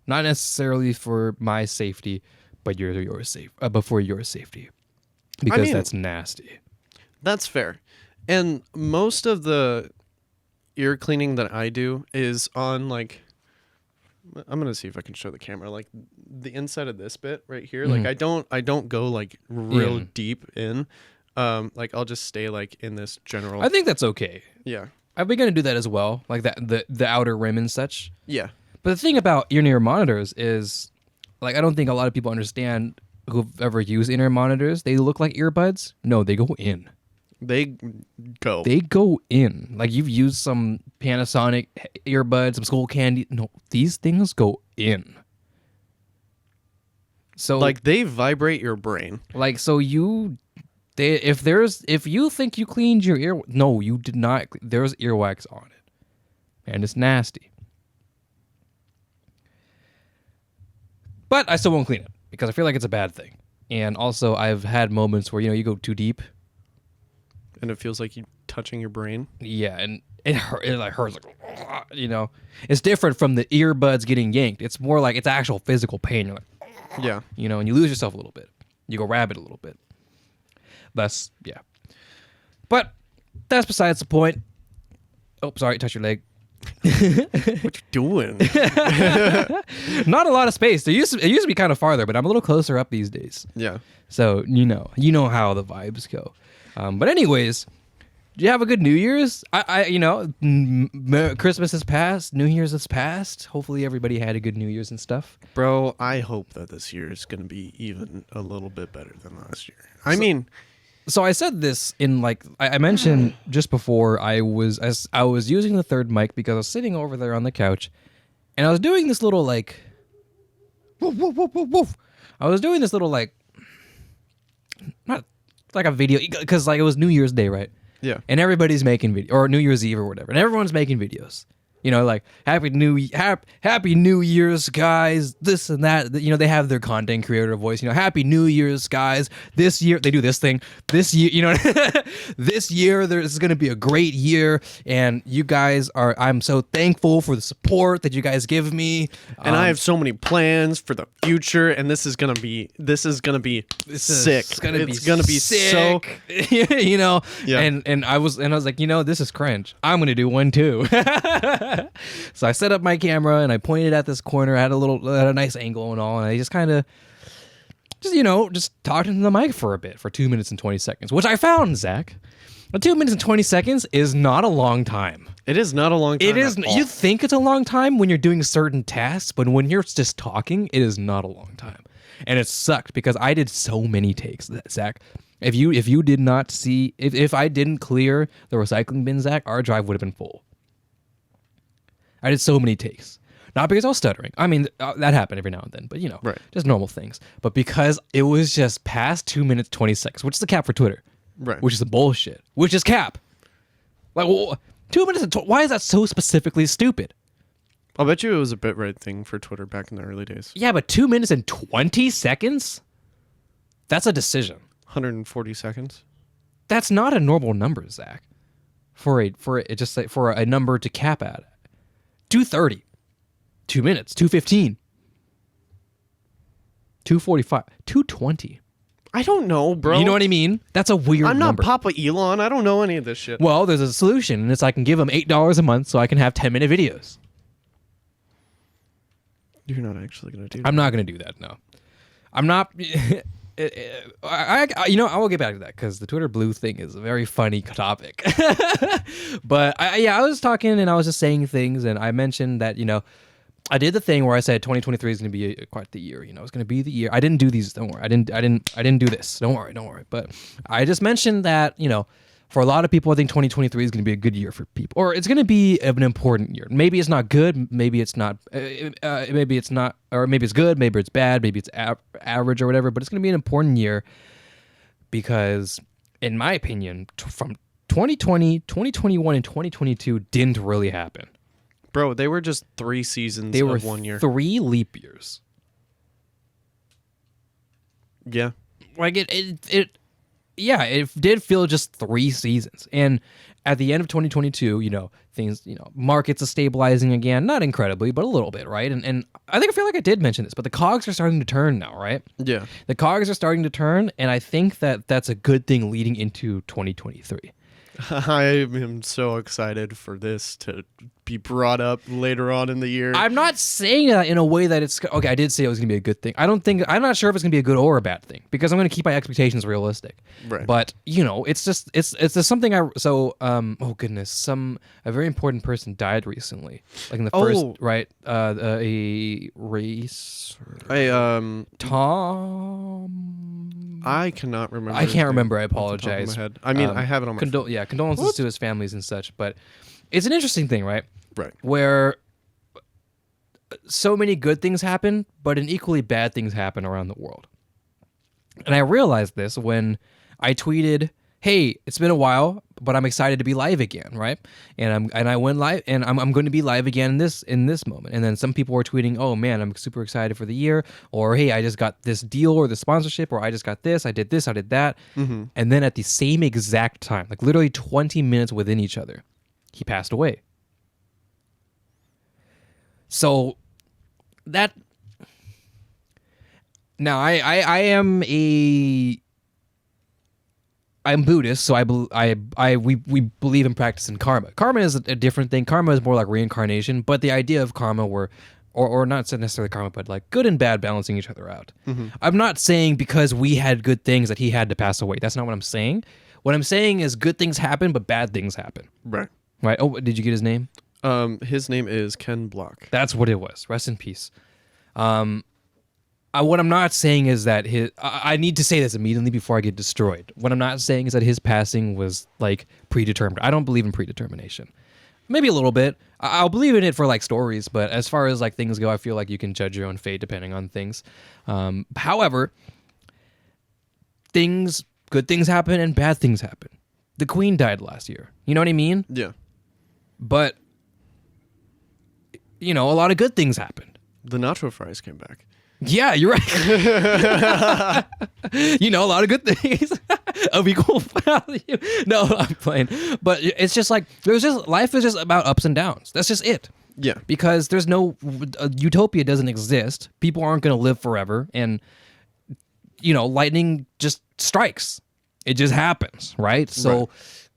S1: Not necessarily for my safety, but for your safety. Because that's nasty.
S2: That's fair. And most of the ear cleaning that I do is on, like... I'm going to see if I can show the camera. Like, the inside of this bit right here. Like, I don't go, like, real deep in. Like, I'll just stay, like, in this general...
S1: I think that's okay.
S2: Yeah.
S1: I've been going to do that as well. Like, the outer rim and such.
S2: Yeah.
S1: But the thing about in-ear monitors is, like, I don't think a lot of people understand who've ever used in-ear monitors. They look like earbuds. No, they go in.
S2: They go
S1: in. Like, you've used some Panasonic earbuds, some Skull Candy. No, these things go in. So,
S2: like, they vibrate your brain.
S1: Like, so if you think you cleaned your ear, no, you did not. There's earwax on it, and it's nasty. But I still won't clean it because I feel like it's a bad thing. And also, I've had moments where, you know, you go too deep.
S2: And it feels like you're touching your brain.
S1: Yeah, and it hurts, like, you know. It's different from the earbuds getting yanked. It's more like it's actual physical pain. You're like,
S2: yeah.
S1: You know, and you lose yourself a little bit. You go rabid a little bit. That's yeah. But that's besides the point. Oh, sorry, touch your leg.
S2: What you doing?
S1: Not a lot of space. It used to be kind of farther, but I'm a little closer up these days.
S2: Yeah.
S1: So you know how the vibes go. But anyways, do you have a good New Year's? Christmas has passed, New Year's has passed. Hopefully everybody had a good New Year's and stuff.
S2: Bro, I hope that this year is going to be even a little bit better than last year.
S1: So I said this in I mentioned just before I was using the third mic because I was sitting over there on the couch, and I was doing this little woof, woof, woof, woof, woof. I was doing this little not like a video because it was New Year's Day, right?
S2: Yeah.
S1: And everybody's making video or New Year's Eve or whatever, and everyone's making videos. Happy New Year's, guys. This and that. They have their content creator voice. Happy New Year's, guys. This year they do this thing. This year, this year this is gonna be a great year, and you guys are. I'm so thankful for the support that you guys give me.
S2: And I have so many plans for the future, and this is gonna be sick.
S1: It's gonna be sick.
S2: Yeah.
S1: And I was like, this is cringe. I'm gonna do one too. So I set up my camera and I pointed at this corner at a nice angle and all, and I just kind of just talked into the mic for a bit for 2 minutes and 20 seconds, which I found, Zach. 2 minutes and 20 seconds is not a long time.
S2: It is not a long time.
S1: It is. You think it's a long time when you're doing certain tasks, but when you're just talking, it is not a long time. And it sucked because I did so many takes, Zach. If you did not see, if I didn't clear the recycling bin, Zach, our drive would have been full. I did so many takes. Not because I was stuttering. I mean, that happened every now and then, but
S2: right.
S1: Just normal things. But because it was just past 2 minutes, 20 seconds, which is the cap for Twitter.
S2: Right.
S1: Which is the bullshit. Which is cap. 2 minutes and why is that so specifically stupid?
S2: I'll bet you it was a bitrate thing for Twitter back in the early days.
S1: Yeah, but 2 minutes and 20 seconds? That's a decision.
S2: 140 seconds?
S1: That's not a normal number, Zach. For a number to cap at. 2:30, 2 minutes, 2:15, 2:45, 2:20.
S2: I don't know, bro.
S1: You know what I mean? That's a weird
S2: I'm not
S1: number.
S2: Papa Elon. I don't know any of this shit.
S1: Well, there's a solution, and it's I can give them $8 a month so I can have 10-minute videos.
S2: You're not actually going to do that.
S1: I'm not going to do that, no. I'm not... I will get back to that because the Twitter Blue thing is a very funny topic. But I was talking and I was just saying things, and I mentioned that I did the thing where I said 2023 is going to be quite the year. It's going to be the year. I didn't do these. Don't worry. I didn't do this. Don't worry. But I just mentioned that for a lot of people, I think 2023 is going to be a good year for people, or it's going to be an important year. Maybe it's not good. Maybe it's not. Maybe it's not, or maybe it's good. Maybe it's bad. Maybe it's average or whatever. But it's going to be an important year because, in my opinion, from 2020, 2021, and 2022 didn't really happen.
S2: Bro, they were just 3 seasons
S1: they were
S2: of 1 year.
S1: 3 leap years.
S2: Yeah.
S1: It did feel just 3 seasons. And at the end of 2022, things, markets are stabilizing again. Not incredibly, but a little bit, right? And I feel like I did mention this, but the cogs are starting to turn now, right?
S2: Yeah.
S1: The cogs are starting to turn, and I think that that's a good thing leading into 2023.
S2: I am so excited for this to be brought up later on in the year.
S1: I'm not saying that in a way that it's okay. I did say it was going to be a good thing. I'm not sure if it's going to be a good or a bad thing because I'm going to keep my expectations realistic.
S2: Right.
S1: But it's just something oh goodness, a very important person died recently, like in the first right a race. Tom.
S2: I cannot remember.
S1: I can't remember. I apologize.
S2: I mean, I have it on my phone.
S1: Yeah, condolences to his families and such. But it's an interesting thing, right?
S2: Right.
S1: Where so many good things happen, but an equally bad things happen around the world. And I realized this when I tweeted, "Hey, it's been a while, but I'm excited to be live again," right? And I went live, and I'm going to be live again in this moment. And then some people were tweeting, "Oh man, I'm super excited for the year," or "Hey, I just got this deal or the sponsorship," or "I just got this, I did that."
S2: Mm-hmm.
S1: And then at the same exact time, like literally 20 minutes within each other, he passed away. So that now I am a I'm Buddhist, so we believe in practicing karma. Karma is a different thing. Karma is more like reincarnation, but the idea of karma or not necessarily karma, but like good and bad balancing each other out. I'm not saying because we had good things that he had to pass away. That's not what I'm saying. What I'm saying is good things happen, but bad things happen.
S2: Right.
S1: Right. Oh, did you get his name?
S2: His name is Ken Block.
S1: That's what it was. Rest in peace. What I'm not saying is that I need to say this immediately before I get destroyed. What I'm not saying is that his passing was like predetermined. I don't believe in predetermination. Maybe a little bit. I'll believe in it for like stories, but as far as like things go, I feel like you can judge your own fate depending on things. However, good things happen and bad things happen. The Queen died last year. You know what I mean?
S2: Yeah.
S1: But a lot of good things happened.
S2: The nacho fries came back.
S1: Yeah, you're right. A lot of good things of equal value. No, I'm playing. But it's just like life is just about ups and downs. That's just it.
S2: Yeah.
S1: Because there's no utopia doesn't exist. People aren't going to live forever, and lightning just strikes. It just happens, right? So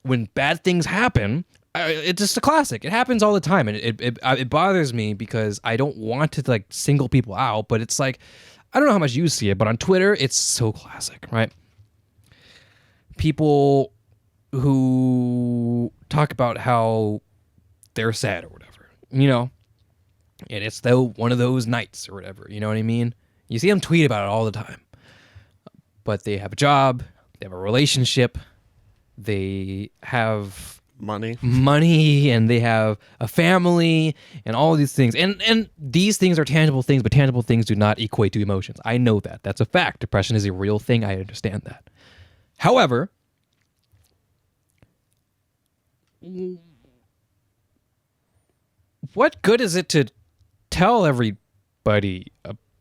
S1: when bad things happen, it's just a classic. It happens all the time, and it bothers me because I don't want to like single people out, but it's like I don't know how much you see it, but on Twitter it's so classic, right? People who talk about how they're sad or whatever, and it's one of those nights or whatever, you know what I mean? You see them tweet about it all the time, but they have a job, they have a relationship, they have money, and they have a family and all these things, and these things are tangible things, but tangible things do not equate to emotions. I know that. That's a fact. Depression is a real thing. I understand that. However, what good is it to tell everybody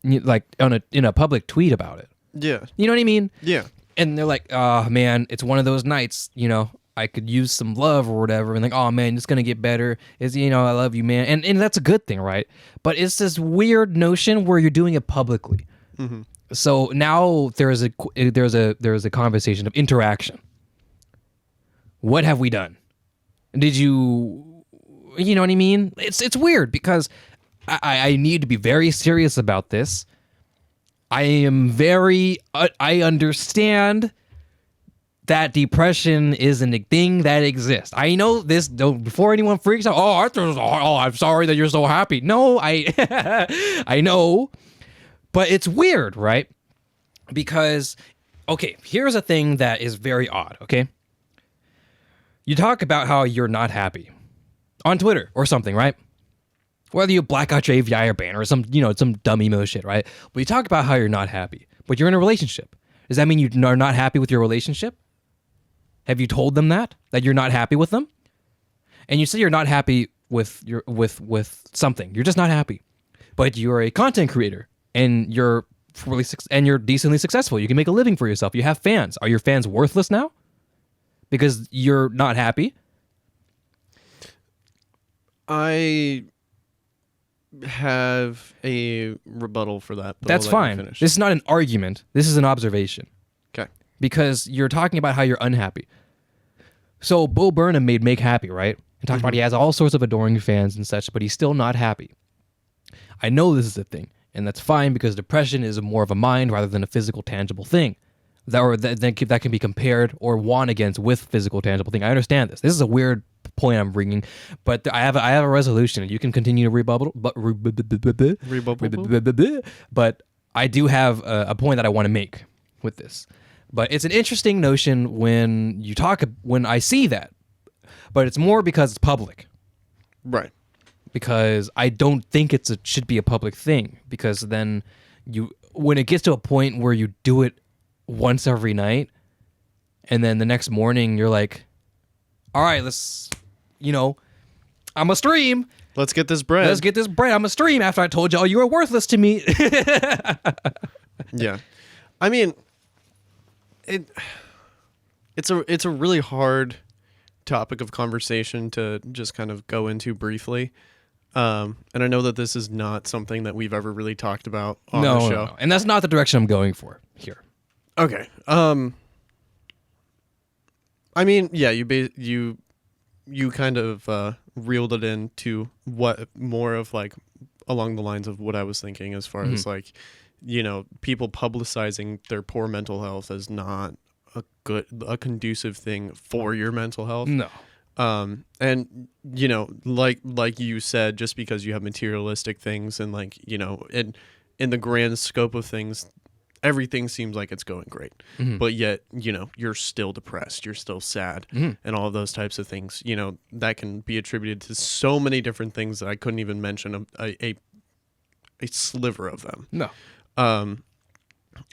S1: like in a public tweet about it?
S2: Yeah.
S1: You know what I mean?
S2: Yeah.
S1: And they're like, oh man, it's one of those nights, I could use some love or whatever, and like, oh man, it's gonna get better. I love you, man, and that's a good thing, right? But it's this weird notion where you're doing it publicly. Mm-hmm. So now there's a conversation of interaction. What have we done? Did you know what I mean? It's weird because I need to be very serious about this. I understand that depression isn't a thing that exists. I know this. Before anyone freaks out, I'm sorry that you're so happy. No, I know, but it's weird, right? Because, okay, here's a thing that is very odd. Okay, you talk about how you're not happy on Twitter or something, right? Whether you black out your AVI or ban or some dumb emo shit, right? But you talk about how you're not happy, but you're in a relationship. Does that mean you are not happy with your relationship? Have you told them that you're not happy with them? And you say you're not happy with something. You're just not happy. But you're a content creator and you're decently successful. You can make a living for yourself. You have fans. Are your fans worthless now? Because you're not happy?
S2: I have a rebuttal for that.
S1: That's fine. This is not an argument. This is an observation.
S2: Okay.
S1: Because you're talking about how you're unhappy. So Bo Burnham made Make Happy, right? And talked about he has all sorts of adoring fans and such, but he's still not happy. I know this is a thing, and that's fine because depression is more of a mind rather than a physical, tangible thing. That can be compared or won against with physical, tangible thing. I understand this. This is a weird point I'm bringing, but I have a resolution. You can continue to rebuttal, but I do have a point that I want to make with this. But it's an interesting notion when I see that, but it's more because it's public,
S2: right?
S1: Because I don't think should be a public thing. Because then when it gets to a point where you do it once every night, and then the next morning you're like, all right, let's, I'm a stream.
S2: Let's get this bread.
S1: I'm a stream after I told y'all you were worthless to me.
S2: Yeah. I mean, it's a really hard topic of conversation to just kind of go into briefly. And I know that this is not something that we've ever really talked about on the show. No.
S1: And that's not the direction I'm going for here.
S2: Okay. I mean, yeah, you kind of reeled it into what more of like along the lines of what I was thinking as far as like, people publicizing their poor mental health as not a conducive thing for your mental health.
S1: No.
S2: And like you said, just because you have materialistic things and like, in the grand scope of things, everything seems like it's going great, but yet, you're still depressed, you're still sad, and all of those types of things, that can be attributed to so many different things that I couldn't even mention a sliver of them.
S1: No.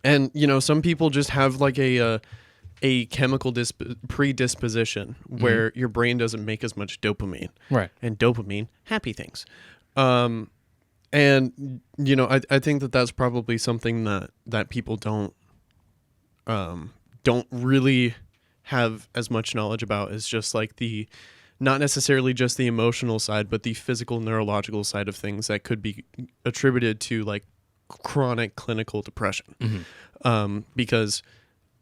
S2: And, some people just have like a chemical predisposition where your brain doesn't make as much dopamine.
S1: Right.
S2: And dopamine, happy things. And, I think that that's probably something that people don't really have as much knowledge about, is just like not necessarily just the emotional side, but the physical neurological side of things that could be attributed to like chronic clinical depression. Because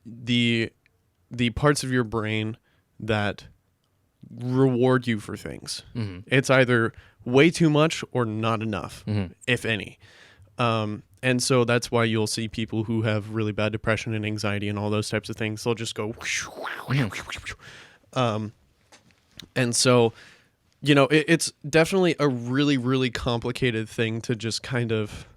S2: the parts of your brain that reward you for things, it's either way too much or not enough, if any. And so that's why you'll see people who have really bad depression and anxiety and all those types of things, they'll just go and so it's definitely a really, really complicated thing to just kind of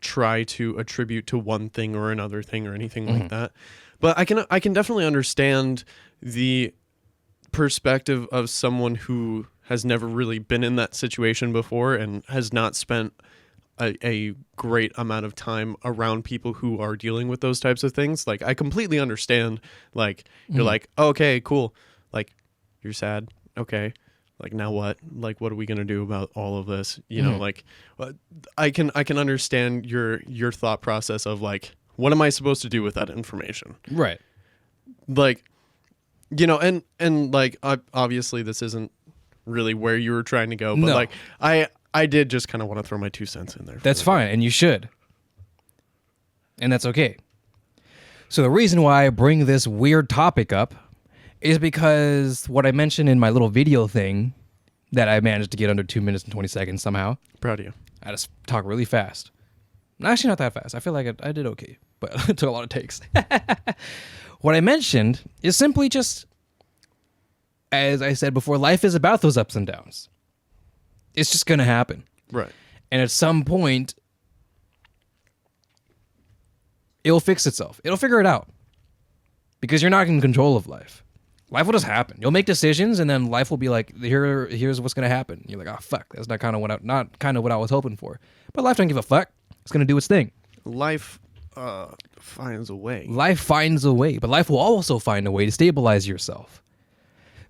S2: try to attribute to one thing or another thing or anything like that. But I can definitely understand the perspective of someone who has never really been in that situation before and has not spent a great amount of time around people who are dealing with those types of things. Like, I completely understand, like, you're like, oh, okay, cool. Like, you're sad. Okay. Like, now what? Like, what are we going to do about all of this? Like, I can understand your thought process of like, what am I supposed to do with that information?
S1: Right.
S2: Like, and like, obviously this isn't really where you were trying to go, but like, I did just kind of want to throw my 2 cents in there.
S1: That's fine, and you should. And that's okay. So the reason why I bring this weird topic up is because what I mentioned in my little video thing that I managed to get under 2 minutes and 20 seconds somehow.
S2: Proud of you.
S1: I just talk really fast. Actually, not that fast. I feel like I did okay, but it took a lot of takes. What I mentioned is simply just, as I said before, life is about those ups and downs. It's just going to happen.
S2: Right.
S1: And at some point, it'll fix itself. It'll figure it out. Because you're not in control of life. Life will just happen. You'll make decisions, and then life will be like, here's what's going to happen. You're like, oh, fuck. That's not kind of what I was hoping for. But life doesn't give a fuck. It's going to do its thing.
S2: Life finds a way.
S1: Life finds a way. But life will also find a way to stabilize yourself.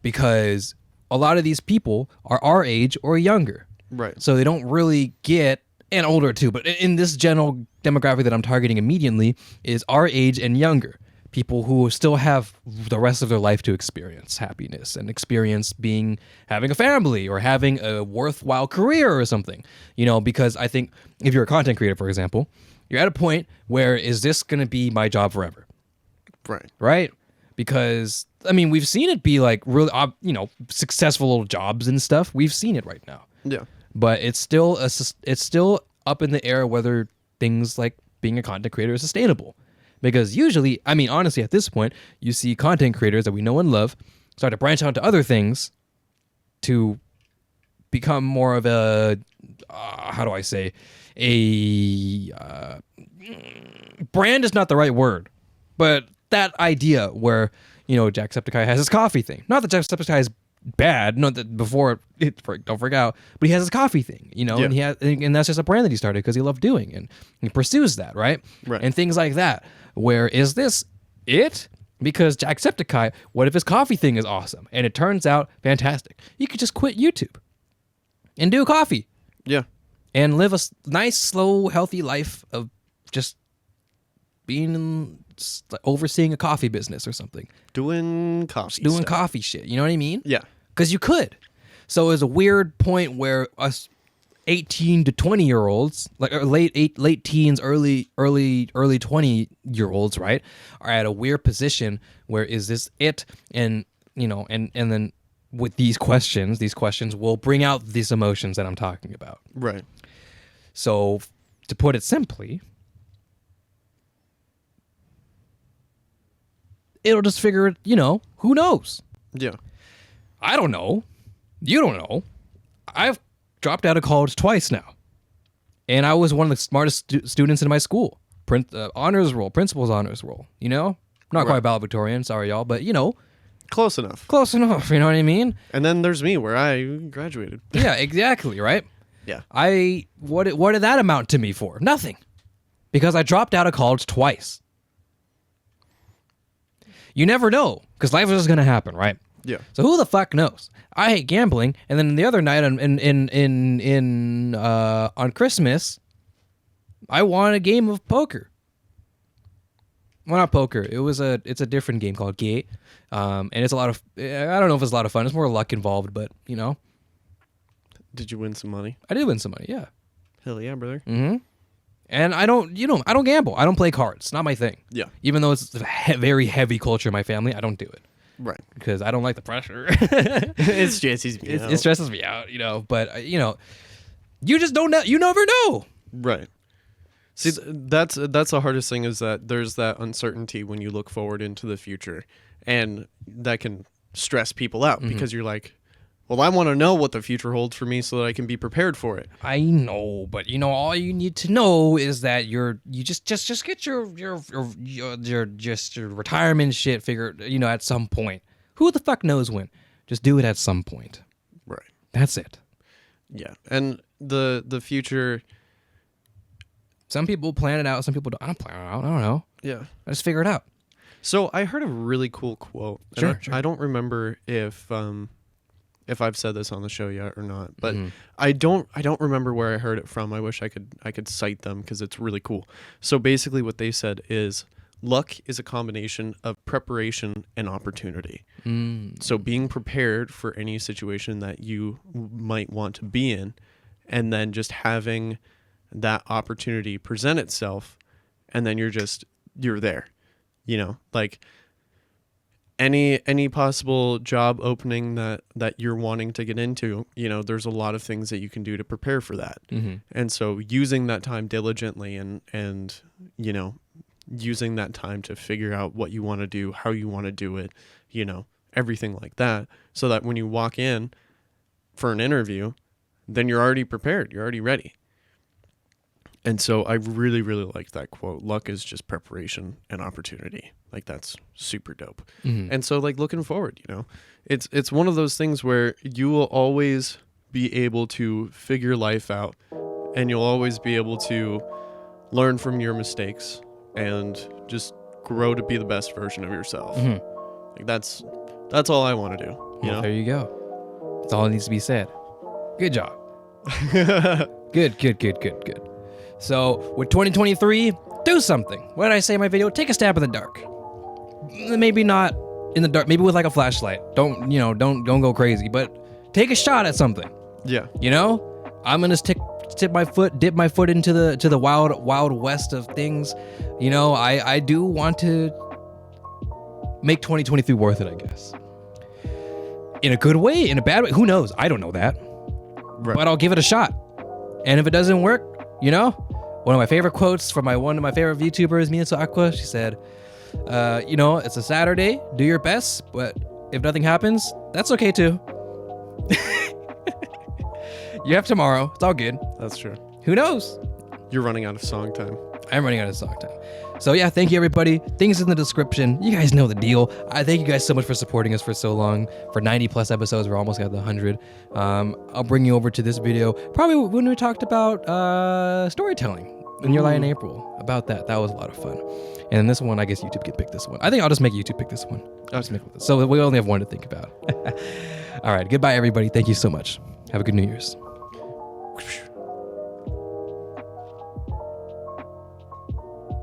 S1: Because a lot of these people are our age or younger.
S2: Right.
S1: So they don't really get, and older too, but in this general demographic that I'm targeting immediately is our age and younger. People who still have the rest of their life to experience happiness and experience having a family or having a worthwhile career or something. Because I think if you're a content creator, for example, you're at a point where, is this going to be my job forever?
S2: Right.
S1: Right? Because, I mean, we've seen it be like really, successful little jobs and stuff. We've seen it right now.
S2: Yeah.
S1: But it's still up in the air whether things like being a content creator is sustainable. Because usually, I mean, honestly, at this point, you see content creators that we know and love start to branch out to other things to become more of a, brand is not the right word, but that idea where, Jacksepticeye has his coffee thing. Not that Jacksepticeye is bad, not that don't freak out, but he has his coffee thing,
S2: Yeah.
S1: and that's just a brand that he started because he loved doing, and he pursues that, right?
S2: Right.
S1: And things like that. Where is this it? Because Jacksepticeye, what if his coffee thing is awesome and it turns out fantastic? You could just quit YouTube and do coffee.
S2: Yeah.
S1: And live a nice, slow, healthy life of just overseeing a coffee business or something.
S2: Doing coffee stuff.
S1: Coffee shit. You know what I mean?
S2: Yeah.
S1: Because you could. So it's a weird point where us 18 to 20-year-olds, like late teens, early 20-year-olds, right, are at a weird position where is this it? And and then with these questions will bring out these emotions that I'm talking about.
S2: Right.
S1: So to put it simply, it'll just figure it, who knows?
S2: Yeah.
S1: I don't know. You don't know. I've dropped out of college twice now. And I was one of the smartest students in my school. Honors roll, principal's honors roll, Not quite valedictorian, sorry y'all, but
S2: Close enough.
S1: Close enough, you know what I mean?
S2: And then there's me where I graduated.
S1: Yeah, exactly, right?
S2: Yeah.
S1: What did that amount to me for? Nothing. Because I dropped out of college twice. You never know, because life is just gonna happen, right?
S2: Yeah.
S1: So who the fuck knows? I hate gambling, and then the other night on Christmas, I won a game of poker. Well, not poker. It's a different game called Gate, and it's a lot of. I don't know if it's a lot of fun. It's more luck involved, but
S2: Did you win some money?
S1: I did win some money. Yeah.
S2: Hell yeah, brother.
S1: Mm-hmm. And I don't gamble. I don't play cards. It's not my thing.
S2: Yeah.
S1: Even though it's a very heavy culture in my family, I don't do it.
S2: Right.
S1: Because I don't like the pressure.
S2: It stresses me out.
S1: It stresses me out, But you just don't know. You never know.
S2: Right. See, that's the hardest thing is that there's that uncertainty when you look forward into the future, and that can stress people out because you're like, well, I want to know what the future holds for me so that I can be prepared for it.
S1: I know, but all you need to know is that you just get your retirement shit figured, at some point. Who the fuck knows when? Just do it at some point.
S2: Right.
S1: That's it.
S2: Yeah. And the future,
S1: some people plan it out, some people don't. I don't plan it out. I don't know.
S2: Yeah.
S1: I just figure it out.
S2: So I heard a really cool quote.
S1: Sure.
S2: I don't remember if I've said this on the show yet or not, but I don't remember where I heard it from. I wish I could cite them because it's really cool. So basically what they said is luck is a combination of preparation and opportunity. So being prepared for any situation that you might want to be in, and then just having that opportunity present itself, and then you're there, like any possible job opening that you're wanting to get into, there's a lot of things that you can do to prepare for that. And so using that time diligently and using that time to figure out what you want to do, how you want to do it, everything like that, so that when you walk in for an interview, then you're already prepared, you're already ready. And so I really, really liked that quote. Luck is just preparation and opportunity. Like, that's super dope. And so, like, looking forward, it's one of those things where you will always be able to figure life out, and you'll always be able to learn from your mistakes and just grow to be the best version of yourself. Like, that's all I want to do.
S1: Well, there you go. That's all that needs to be said. Good job. Good. So with 2023, do something. What did I say in my video? Take a stab in the dark. Maybe not in the dark. Maybe with like a flashlight. Don't go crazy. But take a shot at something.
S2: Yeah.
S1: I'm gonna dip my foot into the wild west of things. I do want to make 2023 worth it, I guess. In a good way, in a bad way, who knows? I don't know that. Right. But I'll give it a shot. And if it doesn't work, one of my favorite quotes from one of my favorite YouTubers, Minato Aqua, she said, it's a Saturday, do your best, but if nothing happens, that's okay too. You have tomorrow. It's all good.
S2: That's true.
S1: Who knows?
S2: You're running out of song time.
S1: I'm running out of song time. So yeah, thank you everybody. Things in the description. You guys know the deal. I thank you guys so much for supporting us for so long. For 90 plus episodes, we're almost at the 100. I'll bring you over to this video probably when we talked about storytelling in your light in April. About that was a lot of fun. And in this one, I guess YouTube can pick this one. I think I'll just make YouTube pick this one. So we only have one to think about. All right, goodbye everybody. Thank you so much. Have a good New Year's.